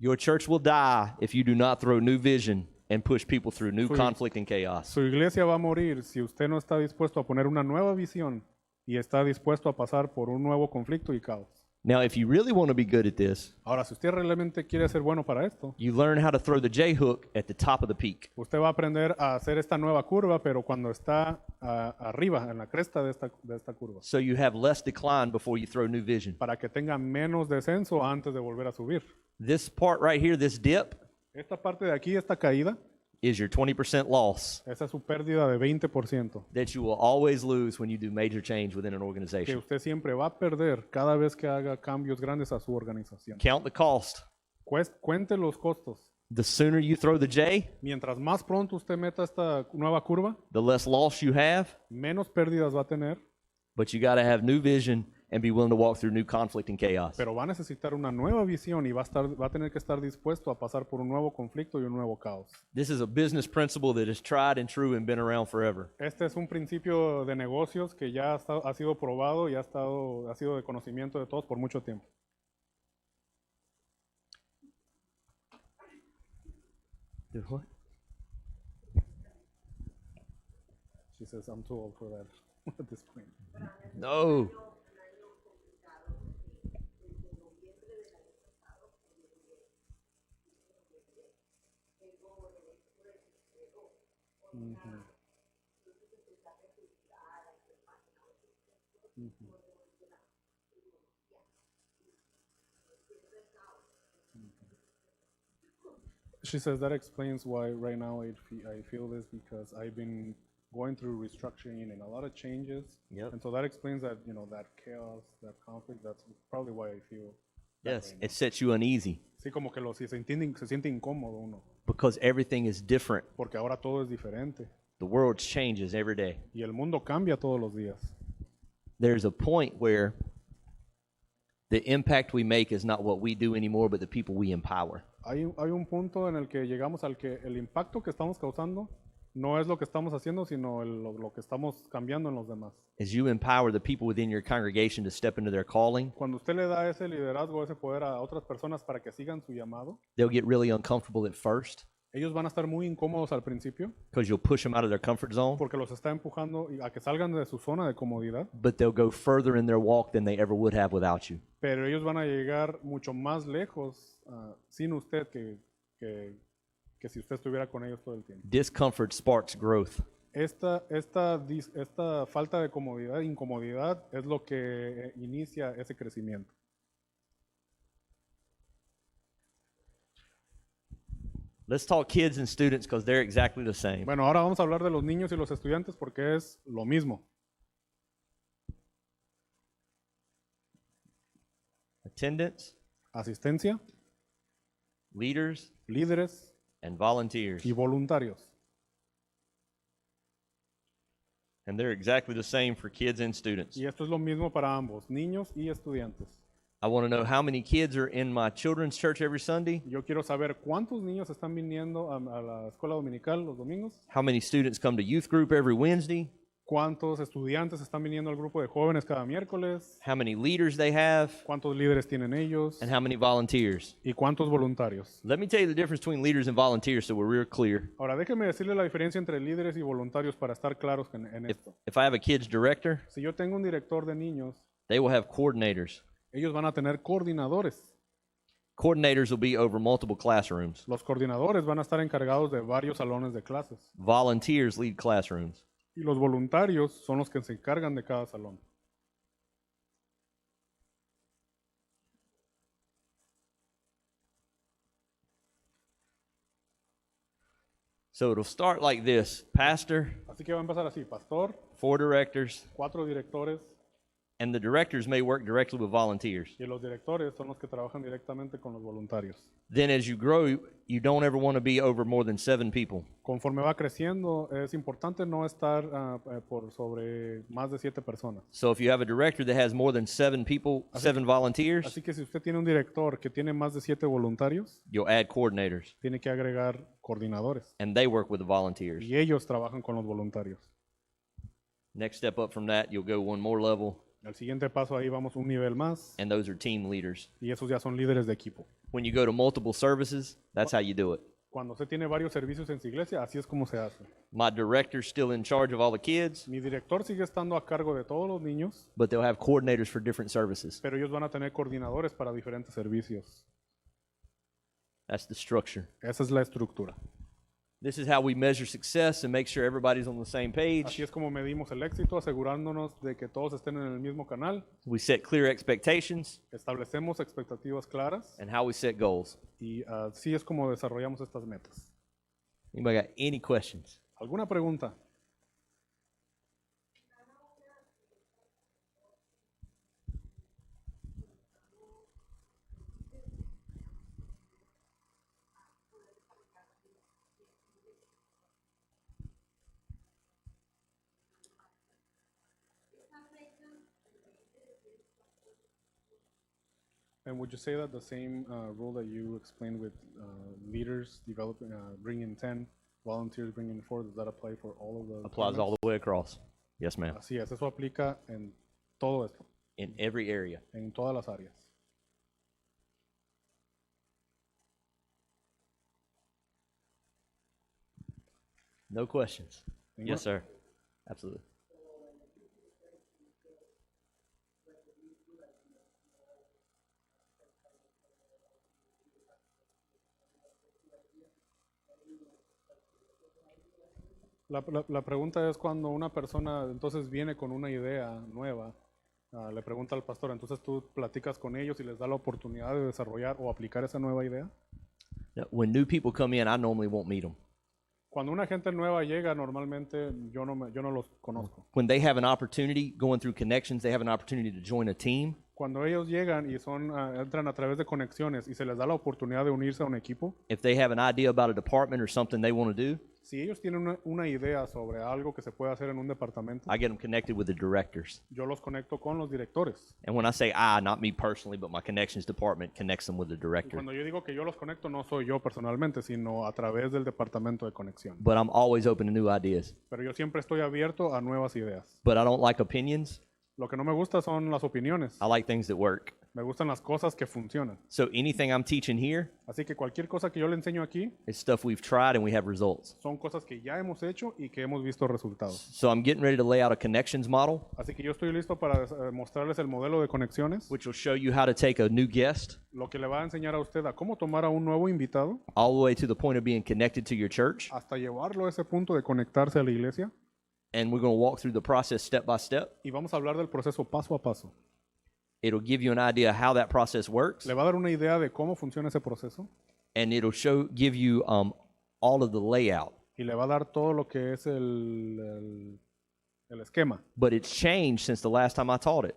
Your church will die if you do not throw new vision and push people through new Su- conflict and chaos. Su iglesia va a morir si usted no está dispuesto a poner una nueva visión y está dispuesto a pasar por un nuevo conflicto y caos. Now, if you really want to be good at this, Ahora, si usted realmente quiere ser bueno para esto, you learn how to throw the J hook at the top of the peak. usted va a aprender a hacer esta nueva curva, pero cuando está arriba, en la cresta de esta curva, So you have less decline before you throw new vision. para que tenga menos descenso antes de volver a subir. This part right here, this dip, Esta parte de aquí, esta caída, is your 20% loss esa es su pérdida de 20%, that you will always lose when you do major change within an que organization. usted siempre va a perder cada vez que haga cambios grandes a su organización. Count the cost. Cuente los costos. The sooner you throw the J, Mientras más pronto usted meta esta nueva curva, the less loss you have, menos pérdidas va a tener, but you got to have new vision and be willing to walk through new conflict and chaos. pero va a necesitar una nueva visión y va a tener que estar dispuesto a pasar por un nuevo conflicto y un nuevo caos. This is a business principle that is tried and true and been around forever. Este es un principio de negocios que ya ha sido probado y ha sido de conocimiento de todos por mucho tiempo. Do what? She says, I'm too old for that at this point. No. She says that explains why right now I feel this because I've been going through restructuring and a lot of changes. Yep. And so that explains that, that chaos, that conflict, that's probably why I feel that Yes, right now. it sets you uneasy Sí, como que se siente incómodo uno, because everything is different. porque ahora todo es diferente. The world changes every day. Y el mundo cambia todos los días. There's a point where the impact we make is not what we do anymore, but the people we empower. Hay un punto en el que llegamos al que el impacto que estamos causando no es lo que estamos haciendo, sino lo que estamos cambiando en los demás. As you empower the people within your congregation to step into their calling, Cuando usted le da ese liderazgo, ese poder a otras personas para que sigan su llamado, they'll get really uncomfortable at first ellos van a estar muy incómodos al principio because you'll push them out of their comfort zone, porque los está empujando a que salgan de su zona de comodidad, but they'll go further in their walk than they ever would have without you. pero ellos van a llegar mucho más lejos sin usted que si usted estuviera con ellos todo el tiempo. Discomfort sparks growth. Esta falta de comodidad, incomodidad, es lo que inicia ese crecimiento. Let's talk kids and students because they're exactly the same. Bueno, ahora vamos a hablar de los niños y los estudiantes porque es lo mismo. Attendance, Asistencia, leaders, líderes and volunteers. y voluntarios. And they're exactly the same for kids and students. Y esto es lo mismo para ambos, niños y estudiantes. I want to know how many kids are in my children's church every Sunday, Yo quiero saber cuántos niños están viniendo a la escuela dominical los domingos, how many students come to youth group every Wednesday, cuántos estudiantes están viniendo al grupo de jóvenes cada miércoles, how many leaders they have, cuántos líderes tienen ellos and how many volunteers. y cuántos voluntarios. Let me tell you the difference between leaders and volunteers so we're real clear. Ahora, déjeme decirle la diferencia entre líderes y voluntarios para estar claros en esto. If I have a kids director, Si yo tengo un director de niños, they will have coordinators. ellos van a tener coordinadores. Coordinators will be over multiple classrooms. Los coordinadores van a estar encargados de varios salones de clases. Volunteers lead classrooms. Y los voluntarios son los que se encargan de cada salón. So it'll start like this: pastor, Así que va a empezar así, pastor, 4 directors, 4 directores, and the directors may work directly with volunteers. y los directores son los que trabajan directamente con los voluntarios. Then as you grow, you don't ever want to be over more than 7 people. Conforme va creciendo, es importante no estar por sobre más de 7 personas. So if you have a director that has more than 7 people, 7 volunteers, Así que si usted tiene un director que tiene más de 7 voluntarios, you'll add coordinators, tiene que agregar coordinadores. and they work with the volunteers. Y ellos trabajan con los voluntarios. Next step up from that, you'll go one more level, Al siguiente paso ahí vamos un nivel más and those are team leaders. y esos ya son líderes de equipo. When you go to multiple services, that's how you do it. Cuando usted tiene varios servicios en su iglesia, así es como se hace. My director's still in charge of all the kids, Mi director sigue estando a cargo de todos los niños, but they'll have coordinators for different services. pero ellos van a tener coordinadores para diferentes servicios. That's the structure. Esa es la estructura. This is how we measure success and make sure everybody's on the same Así page. es como medimos el éxito, asegurándonos de que todos estén en el mismo canal, We set clear expectations establecemos expectativas claras and how we set goals. y así es como desarrollamos estas metas. Anybody got any questions? ¿Alguna pregunta? And would you say that the same rule that you explained with leaders developing, bringing 10, volunteers bringing 4, does that apply for all of the Applies all departments? the way across. Yes, ma'am. Así es, eso aplica en todo esto, In every area. en todas las áreas. No questions. Ninguna- Yes, sir. Absolutely. La pregunta es cuando una persona entonces viene con una idea nueva, le pregunta al pastor, entonces tú platicas con ellos y les da la oportunidad de desarrollar o aplicar esa nueva idea. Now, when new people come in, I normally won't meet them. Cuando una gente nueva llega, normalmente yo no los conozco. When they have an opportunity going through connections, they have an opportunity to join a team. Cuando ellos llegan y entran a través de conexiones y se les da la oportunidad de unirse a un equipo, If they have an idea about a department or something they want to do, si ellos tienen una idea sobre algo que se puede hacer en un departamento, I get them connected with the directors. yo los conecto con los directores. And when I say I, not me personally, but my connections department connects them with the Y director. cuando yo digo que yo los conecto, no soy yo personalmente, sino a través del departamento de conexión. But I'm always open to new ideas. Pero yo siempre estoy abierto a nuevas ideas. But I don't like opinions. Lo que no me gusta son las opiniones. I like things that work. Me gustan las cosas que funcionan. So anything I'm teaching here Así que cualquier cosa que yo le enseño aquí is stuff we've tried and we have results. son cosas que ya hemos hecho y que hemos visto resultados. So I'm getting ready to lay out a connections model, Así que yo estoy listo para mostrarles el modelo de conexiones, which will show you how to take a new guest lo que le va a enseñar a usted a cómo tomar a un nuevo invitado all the way to the point of being connected to your church. hasta llevarlo a ese punto de conectarse a la iglesia. And we're going to walk through the process step by step. Y vamos a hablar del proceso paso a paso. It'll give you an idea how that process works, Le va a dar una idea de cómo funciona ese proceso and it'll give you all of the layout. y le va a dar todo lo que es el esquema. But it's changed since the last time I taught it.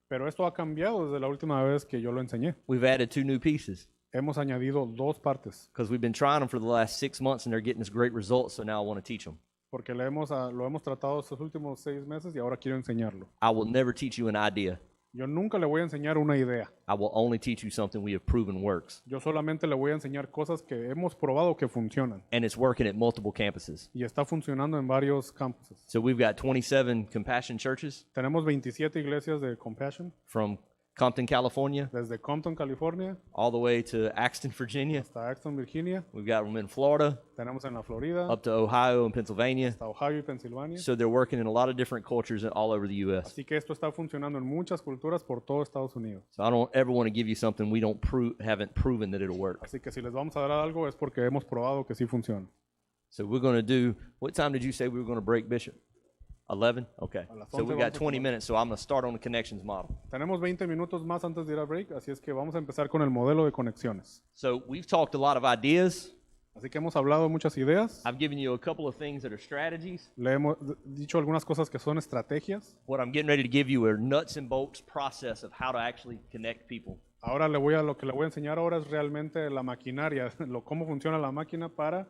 Pero esto ha cambiado desde la última vez que yo lo enseñé. We've added 2 new pieces Hemos añadido 2 partes because we've been trying them for the last 6 months and they're getting us great results, so now I want to teach them. porque lo hemos tratado estos últimos 6 meses y ahora quiero enseñarlo. I will never teach you an idea. Yo nunca le voy a enseñar una idea. I will only teach you something we have proven works. Yo solamente le voy a enseñar cosas que hemos probado que funcionan And it's working at multiple campuses. y está funcionando en varios campuses. So we've got 27 compassion churches Tenemos 27 iglesias de Compassion, from Compton, California, desde Compton, California, all the way to Axton, Virginia. hasta Axton, Virginia. We've got them in Florida, Tenemos en la Florida, up to Ohio and Pennsylvania. hasta Ohio y Pensilvania. So they're working in a lot of different cultures all over the U.S. Así que esto está funcionando en muchas culturas por todo Estados Unidos. So I don't ever want to give you something we haven't proven that it'll work. Así que si les vamos a dar algo es porque hemos probado que sí funciona. So we're going to do, what time did you say we were going to break, Bishop? 11? Okay. A las So 11 we've got vamos a 20 tomar. minutes, so I'm going to start on the connections model. Tenemos 20 minutos más antes de ir a break, así es que vamos a empezar con el modelo de conexiones. So we've talked a lot of ideas. Así que hemos hablado de muchas ideas, I've given you a couple of things that are strategies. le hemos dicho algunas cosas que son estrategias. What I'm getting ready to give you are nuts and bolts process of how to actually connect people. Ahora lo que le voy a enseñar ahora es realmente la maquinaria, cómo funciona la máquina para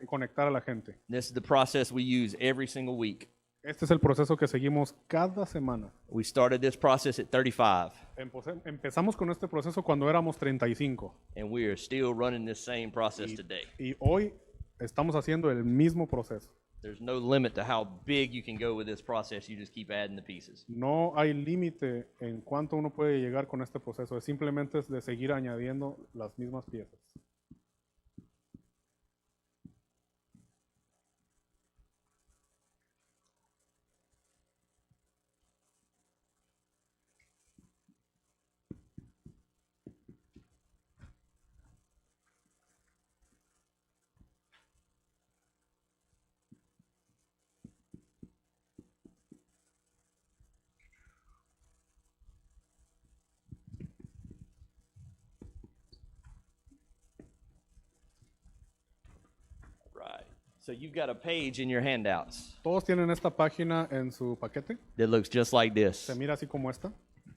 conectar a la gente. This is the process we use every single week. Este es el proceso que seguimos cada semana. We started this process at 35, Empezamos con este proceso cuando éramos 35 and we are still running this same process today. y hoy estamos haciendo el mismo proceso. There's no limit to how big you can go with this process. You just keep adding the pieces. No hay límite en cuánto uno puede llegar con este proceso, simplemente es de seguir añadiendo las mismas piezas. Right. So you've got a page in your handouts Todos tienen esta página en su paquete, that looks just like this se mira así como esta,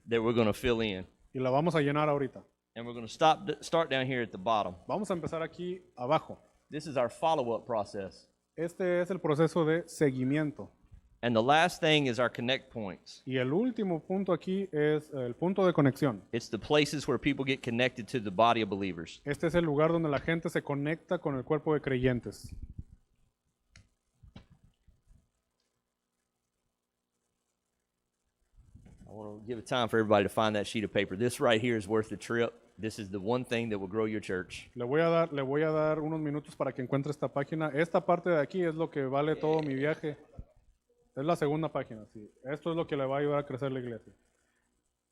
that we're going to fill in. y la vamos a llenar ahorita. And we're going to start down here at the bottom. Vamos a empezar aquí abajo. This is our follow-up process. Este es el proceso de seguimiento. And the last thing is our connect points. Y el último punto aquí es el punto de conexión. It's the places where people get connected to the body of believers. Este es el lugar donde la gente se conecta con el cuerpo de creyentes. I want to give it time for everybody to find that sheet of paper. This right here is worth the trip. This is the one thing that will grow your church. Le voy a dar unos minutos para que encuentre esta página. Esta parte de aquí es lo que vale todo mi viaje. Es la segunda página, sí. Esto es lo que le va a ayudar a crecer la iglesia.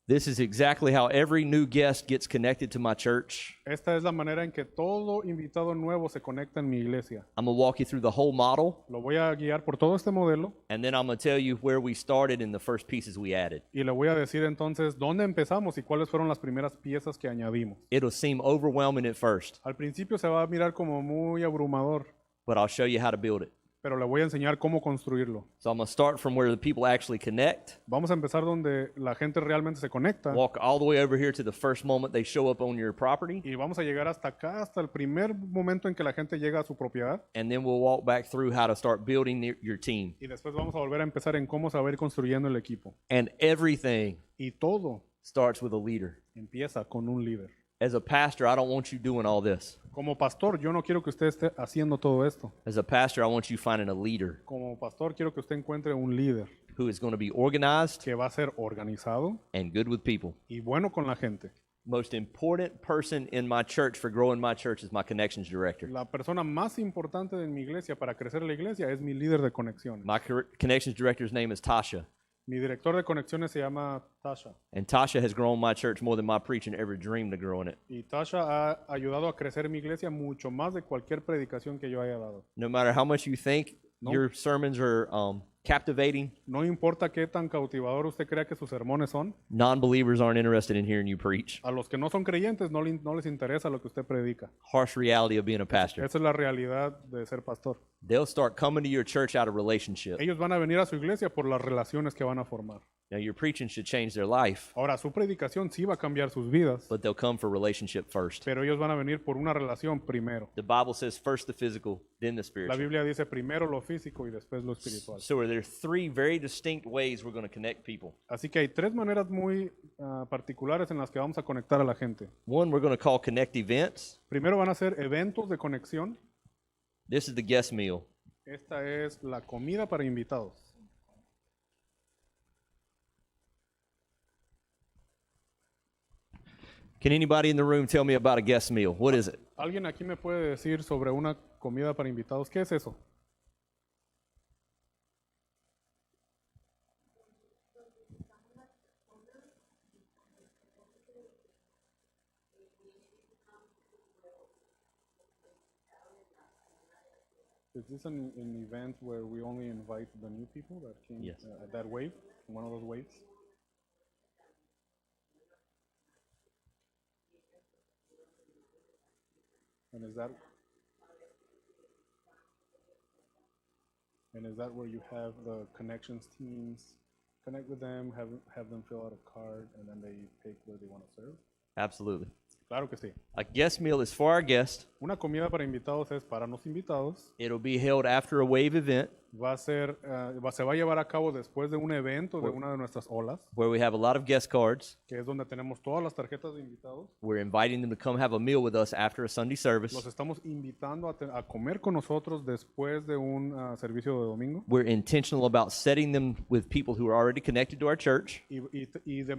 This is exactly how every new guest gets connected to my church. Esta es la manera en que todo invitado nuevo se conecta en mi iglesia. I'm going to walk you through the whole model, Lo voy a guiar por todo este modelo and then I'm going to tell you where we started and the first pieces we added. y le voy a decir entonces dónde empezamos y cuáles fueron las primeras piezas que añadimos. It'll seem overwhelming at first, Al principio se va a mirar como muy abrumador, but I'll show you how to build it. pero le voy a enseñar cómo construirlo. So I'm going to start from where the people actually connect, Vamos a empezar donde la gente realmente se conecta walk all the way over here to the first moment they show up on your property, y vamos a llegar hasta acá, hasta el primer momento en que la gente llega a su propiedad and then we'll walk back through how to start building your team. y después vamos a volver a empezar en cómo se va a ir construyendo el equipo. And everything Y todo starts with a leader. empieza con un líder. As a pastor, I don't want you doing all this. Como pastor, yo no quiero que usted esté haciendo todo esto. As a pastor, I want you finding a leader Como pastor, quiero que usted encuentre un líder who is going to be organized que va a ser organizado and good with people. y bueno con la gente. Most important person in my church for growing my church is my connections director. La persona más importante de mi iglesia para crecer la iglesia es mi líder de conexiones. My connections director's name is Tasha, Mi director de conexiones se llama Tasha. and Tasha has grown my church more than my preaching ever dreamed of growing it. Y Tasha ha ayudado a crecer mi iglesia mucho más de cualquier predicación que yo haya dado. No matter how much you think No. your sermons are captivating, No importa qué tan cautivador usted crea que sus sermones son, non-believers aren't interested in hearing you preach. a los que no son creyentes no les interesa lo que usted predica. Harsh reality of being a pastor. Esa es la realidad de ser pastor. They'll start coming to your church out of relationship. Ellos van a venir a su iglesia por las relaciones que van a formar. Now, your preaching should change their life, Ahora, su predicación sí va a cambiar sus vidas, but they'll come for relationship first. pero ellos van a venir por una relación primero. The Bible says first the physical, then the La spiritual. Biblia dice primero lo físico y después lo espiritual. So there are three very distinct ways we're going to connect people. Así que hay tres maneras muy particulares en las que vamos a conectar a la gente. One we're going to call connect events. Primero van a ser eventos de conexión. This is the guest meal. Esta es la comida para invitados. Can anybody in the room tell me about a guest meal? What is it? ¿Alguien aquí me puede decir sobre una comida para invitados? ¿Qué es eso? Is this an event where we only invite the new people that came Yes. At that wave, one of those waves? And is that where you have the connections teams connect with them, have them fill out a card, and then they pick where they want to serve? Absolutely. Claro que sí. A guest meal is for our guests. Una comida para invitados es para los invitados. It'll be held after a wave event Va a ser, se va a llevar a cabo después de un evento de una de nuestras olas, where we have a lot of guest cards. que es donde tenemos todas las tarjetas de invitados. We're inviting them to come have a meal with us after a Sunday service. Los estamos invitando a comer con nosotros después de un servicio de domingo. We're intentional about setting them with people who are already connected to our church. Y de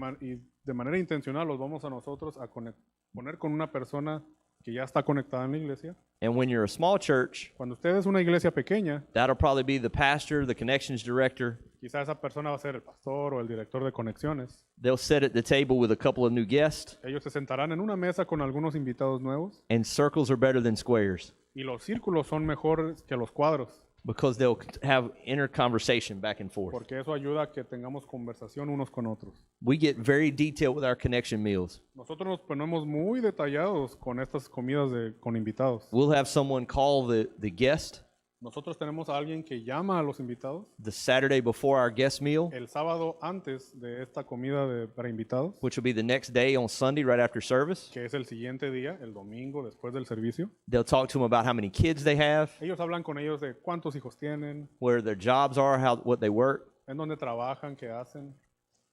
manera intencional los vamos a nosotros a poner con una persona que ya está conectada en la iglesia. And when you're a small church, Cuando usted es una iglesia pequeña, that'll probably be the pastor, the connections director. quizá esa persona va a ser el pastor o el director de conexiones. They'll sit at the table with a couple of new guests, Ellos se sentarán en una mesa con algunos invitados nuevos and circles are better than squares y los círculos son mejores que los cuadros, because they'll have inner conversation back and forth. porque eso ayuda a que tengamos conversación unos con otros. We get very detailed with our connection meals. Nosotros nos ponemos muy detallados con estas comidas con invitados. We'll have someone call the guest Nosotros tenemos a alguien que llama a los invitados the Saturday before our guest meal, el sábado antes de esta comida para invitados, which will be the next day on Sunday right after service. que es el siguiente día, el domingo después del servicio. They'll talk to them about how many kids they have, Ellos hablan con ellos de cuántos hijos tienen, where their jobs are, what they work. en dónde trabajan, qué hacen.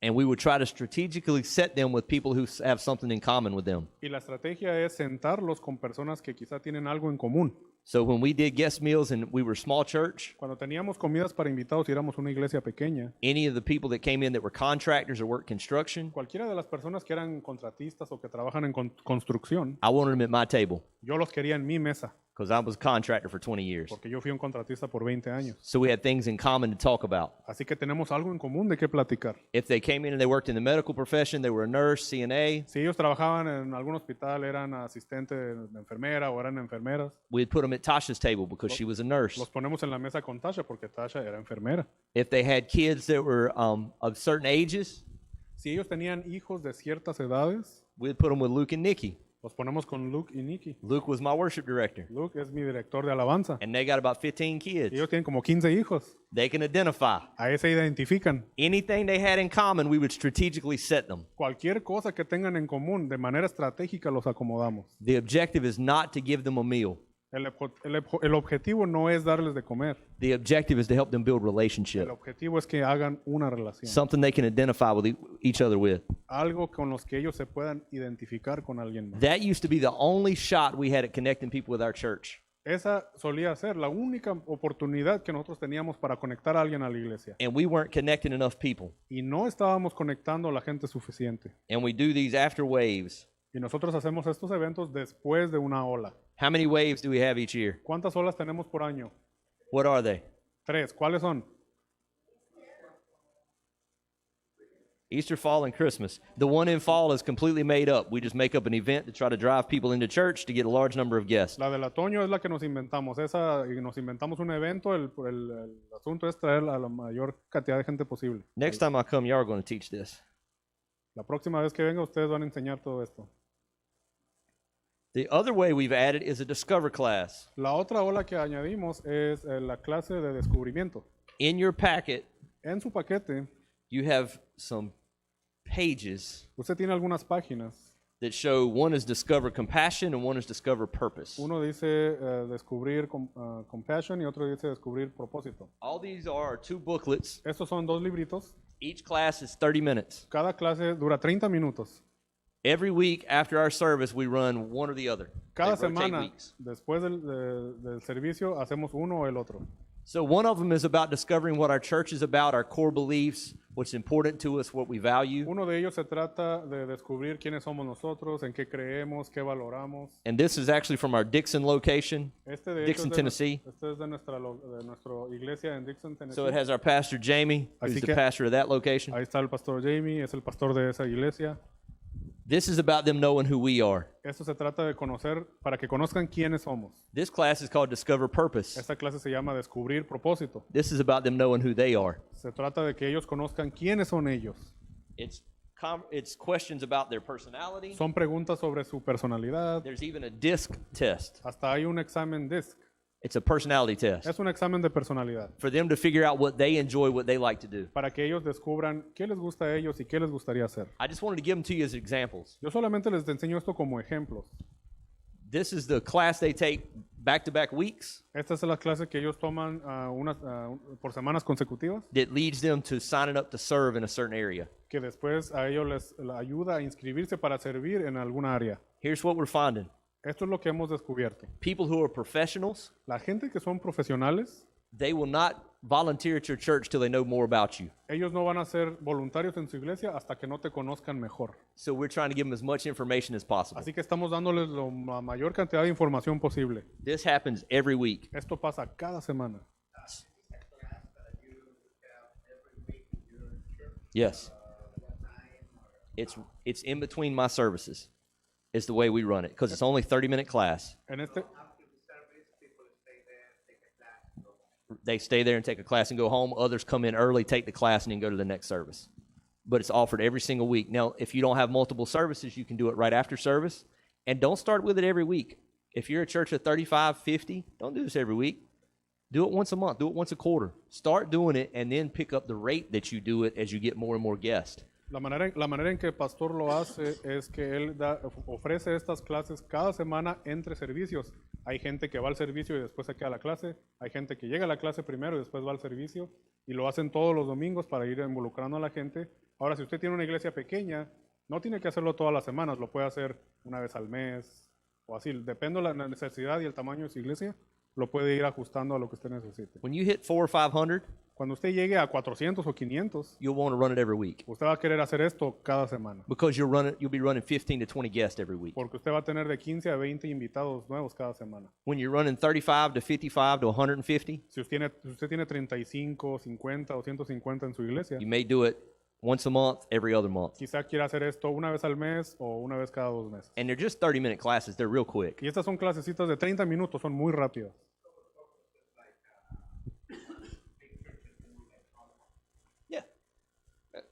And we would try to strategically set them with people who have something in common with them. Y la estrategia es sentarlos con personas que quizá tienen algo en común. So when we did guest meals and we were a small church, Cuando teníamos comidas para invitados y éramos una iglesia pequeña, any of the people that came in that were contractors or worked construction, cualquiera de las personas que eran contratistas o que trabajan en construcción, I wanted them at my table. yo los quería en mi mesa. because I was a contractor for 20 years. porque yo fui un contratista por 20 años. So we had things in common to talk about. Así que tenemos algo en común de qué platicar. If they came in and they worked in the medical profession, they were a nurse, CNA, Si ellos trabajaban en algún hospital, eran asistentes de enfermera o eran enfermeras, we'd put them at Tasha's table because she was a nurse. los ponemos en la mesa con Tasha porque Tasha era enfermera. If they had kids that were of certain ages, Si ellos tenían hijos de ciertas edades, we'd put them with Luke and Nikki. los ponemos con Luke y Nikki. Luke was my worship director, Luke es mi director de alabanza. and they got about 15 kids. Ellos tienen como 15 hijos. They can identify. A ese identifican. Anything they had in common, we would strategically set them. Cualquier cosa que tengan en común, de manera estratégica los acomodamos. The objective is not to give them a meal. El objetivo no es darles de comer. The objective is to help them build El relationship, objetivo es que hagan una relación. something they can identify with each other with. Algo con los que ellos se puedan identificar con alguien más. That used to be the only shot we had at connecting people with our church. Esa solía ser la única oportunidad que nosotros teníamos para conectar a alguien a la iglesia. And we weren't connecting enough people. Y no estábamos conectando a la gente suficiente. And we do these after waves. Y nosotros hacemos estos eventos después de una ola. How many waves do we have each year? ¿Cuántas olas tenemos por año? What are they? 3. ¿Cuáles son? Easter, fall, and Christmas. The one in fall is completely made up. We just make up an event to try to drive people into church to get a large number of guests. La del otoño es la que nos inventamos. Y nos inventamos un evento. El asunto es traer a la mayor cantidad de gente posible. Next time I come, y'all are going to teach this. La próxima vez que venga, ustedes van a enseñar todo esto. The other way we've added is a discover class. La otra ola que añadimos es la clase de descubrimiento. In your packet, En su paquete, you have some pages usted tiene algunas páginas. that show one is discover compassion and one is discover purpose. Uno dice descubrir compassion y otro dice descubrir propósito. All these are 2 booklets. Estos son 2 libritos. Each class is 30 minutes. Cada clase dura 30 minutos. Every week after our service, we run one or the other. Cada They rotate semana, weeks. después del servicio, hacemos uno o el otro. So one of them is about discovering what our church is about, our core beliefs, what's important to us, what we value. Uno de ellos se trata de descubrir quiénes somos nosotros, en qué creemos, qué valoramos. And this is actually from our Dixon location, Este de hecho Dixon, Tennessee. Este es de nuestra iglesia en Dixon, Tennessee. So it has our pastor Jamie, who's Así the que- pastor of that location. Ahí está el pastor Jamie, es el pastor de esa iglesia. This is about them knowing who we are. Esto se trata de conocer, para que conozcan quiénes somos. This class is called Discover Purpose. Esta clase se llama Descubrir Propósito. This is about them knowing who they are. Se trata de que ellos conozcan quiénes son ellos. It's questions about their personality. Son preguntas sobre su personalidad. There's even a DISC test. Hasta hay un examen DISC. It's a personality test Es un examen de personalidad. for them to figure out what they enjoy, what they like to do. Para que ellos descubran qué les gusta a ellos y qué les gustaría hacer. I just wanted to give them to you as examples. Yo solamente les enseño esto como ejemplos. This is the class they take back-to-back weeks Esta es la clase que ellos toman por semanas consecutivas, that leads them to signing up to serve in a certain area. que después a ellos les ayuda a inscribirse para servir en alguna área. Here's what we're finding. Esto es lo que hemos descubierto. People who are professionals, La gente que son profesionales, they will not volunteer at your church till they know more about you. ellos no van a ser voluntarios en su iglesia hasta que no te conozcan mejor. So we're trying to give them as much information as possible. Así que estamos dándoles la mayor cantidad de información posible. This happens every week. Esto pasa cada semana. Yes. It's in between my services. It's the way we run it because it's only 30-minute class. En este, They stay there and take a class and go home. Others come in early, take the class, and then go to the next service. But it's offered every single week. Now, if you don't have multiple services, you can do it right after service. And don't start with it every week. If you're a church of 35, 50, don't do this every week. Do it once a month. Do it once a quarter. Start doing it and then pick up the rate that you do it as you get more and more guests. la manera en que el pastor lo hace es que él ofrece estas clases cada semana entre servicios. Hay gente que va al servicio y después se queda a la clase. Hay gente que llega a la clase primero y después va al servicio. Y lo hacen todos los domingos para ir involucrando a la gente. Ahora, si usted tiene una iglesia pequeña, no tiene que hacerlo todas las semanas. Lo puede hacer una vez al mes o así. Depende de la necesidad y el tamaño de su iglesia. lo puede ir ajustando a lo que usted necesite. When you hit 400 or 500, Cuando usted llegue a 400 o 500, you'll want to run it every week usted va a querer hacer esto cada semana. because you'll be running 15 to 20 guests every week. Porque usted va a tener de 15 a 20 invitados nuevos cada semana. When you're running 35 to 55 to 150, Si usted tiene 35, 50 o 150 en su iglesia, you may do it once a month, every other month. quizá quiera hacer esto una vez al mes o una vez cada 2 meses. And they're just 30-minute classes. They're real quick. Y estas son clasecitas de 30 minutos, son muy rápidas. Yeah.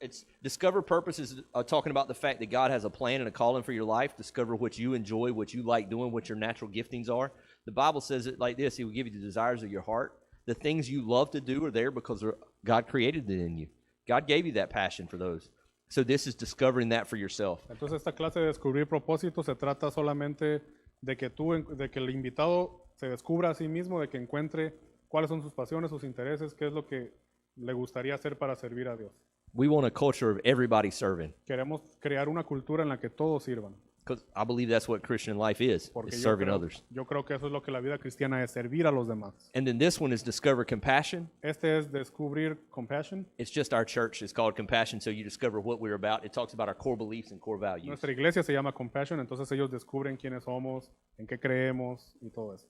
It's discover purpose is talking about the fact that God has a plan and a calling for your life. Discover what you enjoy, what you like doing, what your natural giftings are. The Bible says it like this. He will give you the desires of your heart. The things you love to do are there because God created it in you. God gave you that passion for those. So this is discovering that for yourself. Entonces esta clase de descubrir propósitos se trata solamente de que de que el invitado se descubra a sí mismo, de que encuentre cuáles son sus pasiones, sus intereses, qué es lo que le gustaría hacer para servir a Dios. We want a culture of everybody serving. Queremos crear una cultura en la que todos sirvan. Because I believe that's what Christian life is serving others. Yo creo que eso es lo que la vida cristiana es, servir a los demás. And then this one is discover compassion. Este es descubrir compassion. It's just our church. It's called Compassion, so you discover what we're about. It talks about our core beliefs and core values. Nuestra iglesia se llama Compassion, entonces ellos descubren quiénes somos, en qué creemos y todo eso.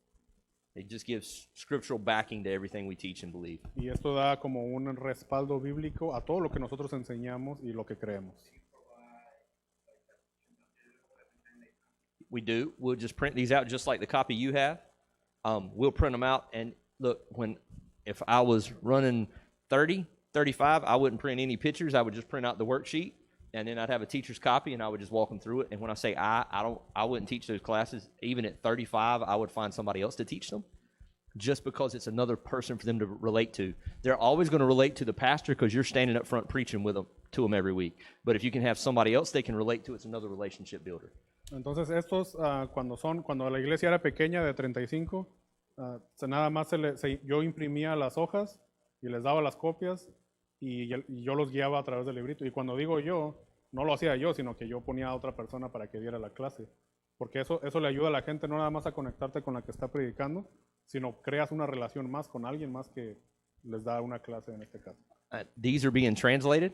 It just gives scriptural backing to everything we teach and believe. Y esto da como un respaldo bíblico a todo lo que nosotros enseñamos y lo que creemos. We do. We'll just print these out just like the copy you have. We'll print them out. And look, if I was running 30, 35, I wouldn't print any pictures. I would just print out the worksheet. And then I'd have a teacher's copy, and I would just walk them through it. And when I say I wouldn't teach those classes. Even at 35, I would find somebody else to teach them just because it's another person for them to relate to. They're always going to relate to the pastor because you're standing up front preaching to them every week. But if you can have somebody else they can relate to, it's another relationship builder. Entonces estos, cuando la iglesia era pequeña de 35, nada más yo imprimía las hojas y les daba las copias y yo los guiaba a través del librito. Y cuando digo yo, no lo hacía yo, sino que yo ponía a otra persona para que diera la clase. Porque eso le ayuda a la gente no nada más a conectarte con la que está predicando, sino creas una relación más con alguien más que les da una clase en este caso. These are being translated.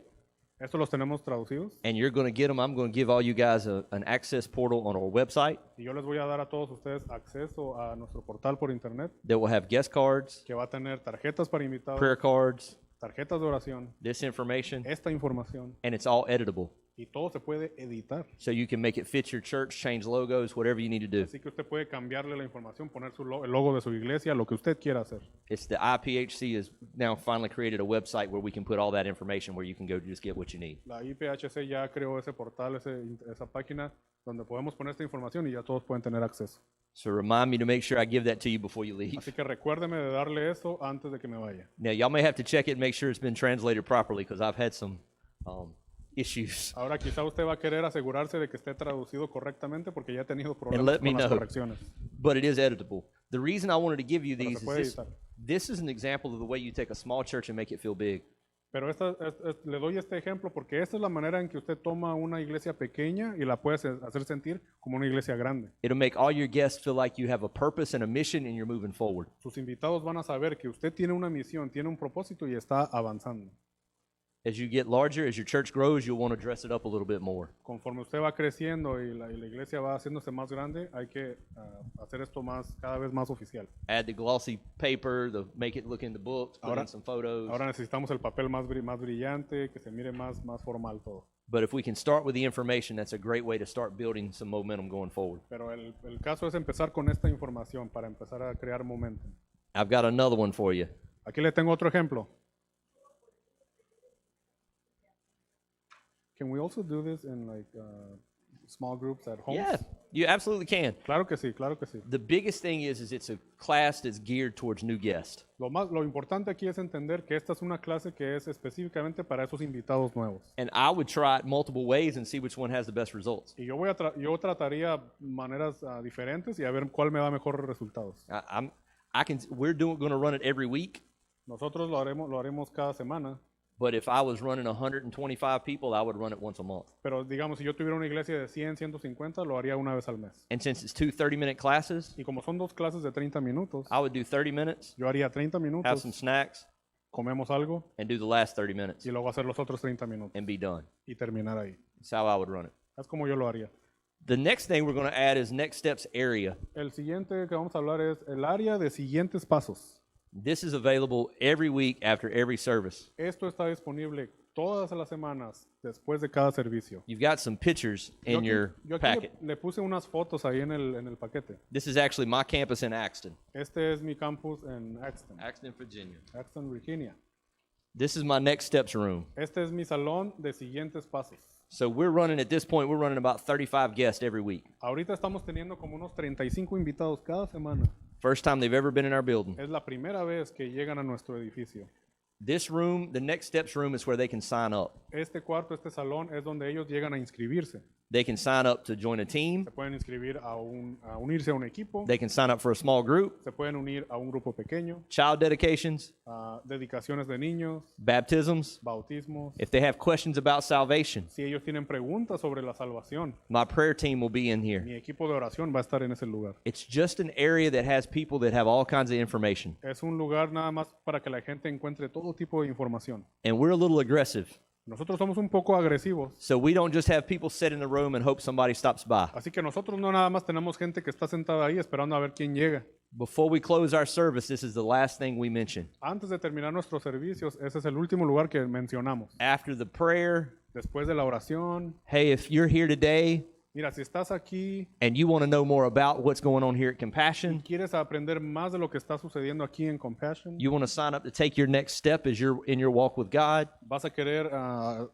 Estos los tenemos traducidos. And you're going to get them. I'm going to give all you guys an access portal on our website. Y yo les voy a dar a todos ustedes acceso a nuestro portal por internet. That will have guest cards, Que va a tener tarjetas para invitados, prayer cards, tarjetas de oración, this information, esta información. and it's all editable. Y todo se puede editar. So you can make it fit your church, change logos, whatever you need to do. Así que usted puede cambiarle la información, poner el logo de su iglesia, lo que usted quiera hacer. It's the IPHC has now finally created a website where we can put all that information where you can go just get what you need. La IPHC ya creó ese portal, esa página donde podemos poner esta información y ya todos pueden tener acceso. So remind me to make sure I give that to you before you leave. Así que recuérdeme de darle eso antes de que me vaya. Now, y'all may have to check it and make sure it's been translated properly because I've had some issues. Ahora quizá usted va a querer asegurarse de que esté traducido correctamente porque ya he tenido And problemas let me con las know. correcciones. But it is editable. The reason I wanted to give you Pero these se is puede this, editar. this is an example of the way you take a small church and make it feel big. Pero le doy este ejemplo porque esta es la manera en que usted toma una iglesia pequeña y la puede hacer sentir como una iglesia grande. It'll make all your guests feel like you have a purpose and a mission and you're moving forward. Sus invitados van a saber que usted tiene una misión, tiene un propósito y está avanzando. As you get larger, as your church grows, you'll want to dress it up a little bit more. Conforme usted va creciendo y la iglesia va haciéndose más grande, hay que hacer esto cada vez más oficial. Add the glossy paper, make it look in the books, put in some photos. Ahora necesitamos el papel más brillante, que se mire más formal todo. But if we can start with the information, that's a great way to start building some momentum going forward. Pero el caso es empezar con esta información para empezar a crear momentum. I've got another one for you. Aquí le tengo otro ejemplo. Can we also do this in small groups at home? Yeah, you absolutely can. Claro que sí, claro que sí. The biggest thing is it's a class that's geared towards new guests. Lo importante aquí es entender que esta es una clase que es específicamente para esos invitados nuevos. And I would try it multiple ways and see which one has the best results. Y yo trataría maneras diferentes y a ver cuál me da mejores resultados. We're going to run it every week. Nosotros lo haremos cada semana. But if I was running 125 people, I would run it once a month. Pero digamos, si yo tuviera una iglesia de 100, 150, lo haría una vez al mes. And since it's 2 30-minute classes, Y como son dos clases de 30 minutos, I would do 30 minutes, yo haría 30 have minutos, some snacks, comemos algo and do the last 30 minutes y luego hacer los otros 30 minutos and be done. y terminar ahí. That's how I would run it. Es como yo lo haría. The next thing we're going to add is next steps area. El siguiente que vamos a hablar es el área de siguientes pasos. This is available every week after every service. Esto está disponible todas las semanas después de cada servicio. You've got some pictures in your Yo aquí packet. le puse unas fotos ahí en el paquete. This is actually my campus in Axton, Este es mi campus en Axton, Virginia. Virginia. This is my next steps room. Este es mi salón de siguientes pasos. So we're running, at this point, we're running about 35 guests every week. Ahorita estamos teniendo como unos 35 invitados cada semana. First time they've ever been in our building. Es la primera vez que llegan a nuestro edificio. This room, the next steps room, is where they can sign up. Este cuarto, este salón es donde ellos llegan a inscribirse. They can sign up to join a team. Se pueden inscribir a unirse a un equipo. They can sign up for a small group. Se pueden unir a un grupo pequeño. Child dedications, Dedicaciones de niños, baptisms. bautismos. If they have questions about salvation, Si ellos tienen preguntas sobre la salvación, my prayer team will be in here. mi equipo de oración va a estar en ese lugar. It's just an area that has people that have all kinds of information. Es un lugar nada más para que la gente encuentre todo tipo de información. And we're a little aggressive. Nosotros somos un poco agresivos, So we don't just have people sit in the room and hope somebody stops by. así que nosotros no nada más tenemos gente que está sentada ahí esperando a ver quién llega. Before we close our service, this is the last thing we mention. Antes de terminar nuestros servicios, ese es el último lugar que mencionamos. After the prayer, Después de la oración, hey, if you're here today mira, si estás aquí and you want to know more about what's going on here at y Compassion, quieres aprender más de lo que está sucediendo aquí en Compassion, you want to sign up to take your next step as you're in your walk with God, vas a querer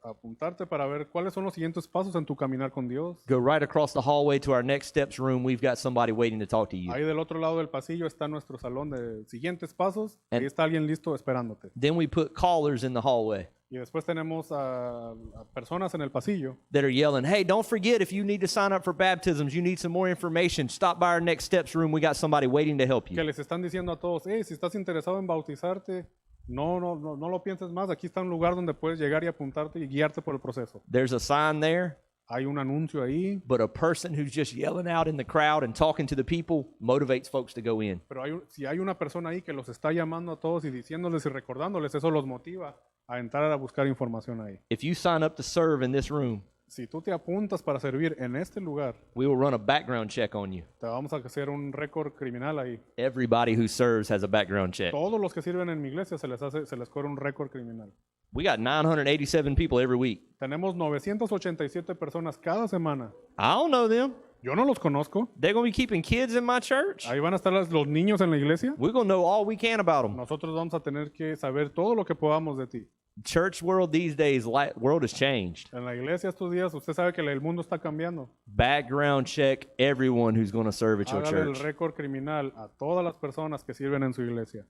apuntarte para ver cuáles son los siguientes pasos en tu caminar con Dios. go right across the hallway to our next steps room. We've got somebody waiting to talk to you. Ahí del otro lado del pasillo está nuestro salón de siguientes pasos. Ahí está alguien listo esperándote. Then we put callers in the hallway Y después tenemos a personas en el pasillo that are yelling, hey, don't forget, if you need to sign up for baptisms, you need some more information, stop by our next steps room. We got somebody waiting to help que you. les están diciendo a todos, hey, si estás interesado en bautizarte, no lo pienses más. Aquí está un lugar donde puedes llegar y apuntarte y guiarte por el proceso. There's a sign there, Hay un anuncio ahí, but a person who's just yelling out in the crowd and talking to the people motivates folks to go in. pero si hay una persona ahí que los está llamando a todos y diciéndoles y recordándoles, eso los motiva a entrar a buscar información ahí. If you sign up to serve in this room, Si tú te apuntas para servir en este lugar, we will run a background check on you. te vamos a hacer un récord criminal ahí. Everybody who serves has a background check. Todos los que sirven en mi iglesia se les corre un récord criminal. We got 987 people every week. Tenemos 987 personas cada semana. I don't know them. Yo no los conozco. They're going to be keeping kids in my church. Ahí van a estar los niños en la iglesia. We're going to know all we can about them. Nosotros vamos a tener que saber todo lo que podamos de ti. Church world these days, world has changed. En la iglesia estos días, usted sabe que el mundo está cambiando. Background check everyone who's going to serve at your Hágale el church. récord criminal a todas las personas que sirven en su iglesia.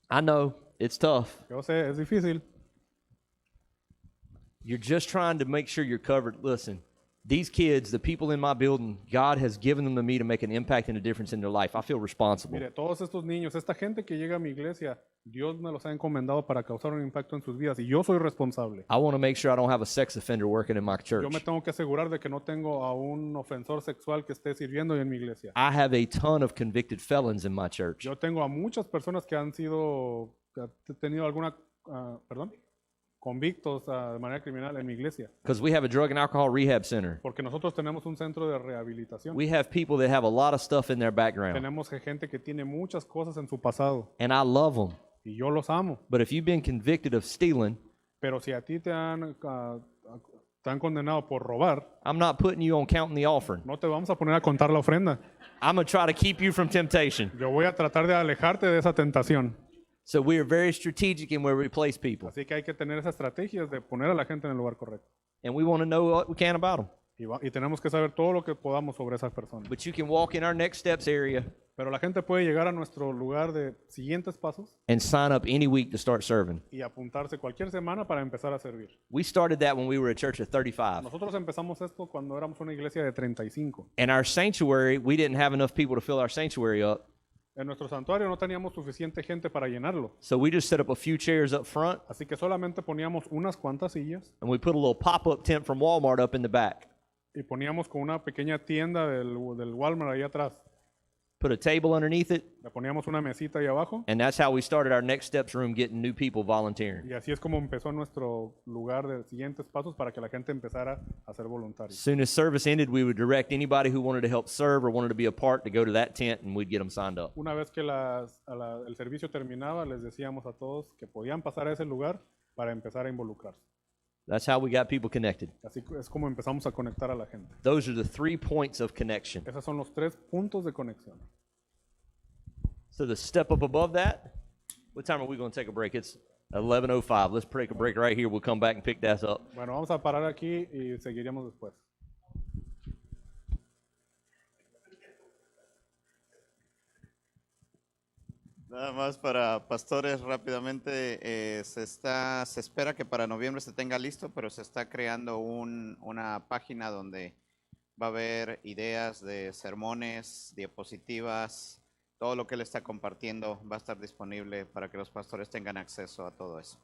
I know, it's tough. Yo sé, es difícil. You're just trying to make sure you're covered. Listen, these kids, the people in my building, God has given them to me to make an impact and a difference in their life. I feel responsible. Mire, todos estos niños, esta gente que llega a mi iglesia, Dios me los ha encomendado para causar un impacto en sus vidas y yo soy responsable. I want to make sure I don't have a sex offender working in my church. Yo me tengo que asegurar de que no tengo a un ofensor sexual que esté sirviendo en mi iglesia. I have a ton of convicted felons in my church. Yo tengo a muchas personas que han tenido alguna, convictos de manera criminal en mi iglesia. Because we have a drug and alcohol rehab center. Porque nosotros tenemos un centro de rehabilitación. We have people that have a lot of stuff in their background. Tenemos gente que tiene muchas cosas en su pasado And I love them. y yo los amo. But if you've been convicted of stealing, Pero si a ti te han condenado por robar, I'm not putting you on counting the offering. no te vamos a poner a contar la ofrenda. I'm going to try to keep you from temptation. Yo voy a tratar de alejarte de esa tentación. So we are very strategic in where we place people. Así que hay que tener esas estrategias de poner a la gente en el lugar correcto. And we want to know what we can about them. Y tenemos que saber todo lo que podamos sobre esas personas. But you can walk in our next steps area Pero la gente puede llegar a nuestro lugar de siguientes pasos and sign up any week to start serving. y apuntarse cualquier semana para empezar a servir. We started that when we were a church of 35. Nosotros empezamos esto cuando éramos una iglesia de 35. And our sanctuary, we didn't have enough people to fill our sanctuary up. En nuestro santuario no teníamos suficiente gente para llenarlo, So we just set up a few chairs up front, así que solamente poníamos unas cuantas sillas and we put a little pop-up tent from Walmart up in the back. y poníamos con una pequeña tienda del Walmart ahí atrás. Put a table underneath it, Le poníamos una mesita ahí abajo and that's how we started our Next Steps room, getting new people volunteering. y así es como empezó nuestro lugar de siguientes pasos para que la gente empezara a ser voluntaria. As soon as service ended, we would direct anybody who wanted to help serve or wanted to be a part to go to that tent, and we'd get them signed up. Una vez que el servicio terminaba, les decíamos a todos que podían pasar a ese lugar para empezar a involucrarse. That's how we got people connected. Así es como empezamos a conectar a la gente. Those are the 3 points of connection. Esos son los 3 puntos de conexión. So the step up above that, what time are we going to take a break? It's 11:05. Let's take a break right here. We'll come back and pick that up. Bueno, vamos a parar aquí y seguiríamos después. Nada más para pastores rápidamente, se espera que para noviembre se tenga listo, pero se está creando una página donde va a haber ideas de sermones, diapositivas, todo lo que él está compartiendo va a estar disponible para que los pastores tengan acceso a todo eso.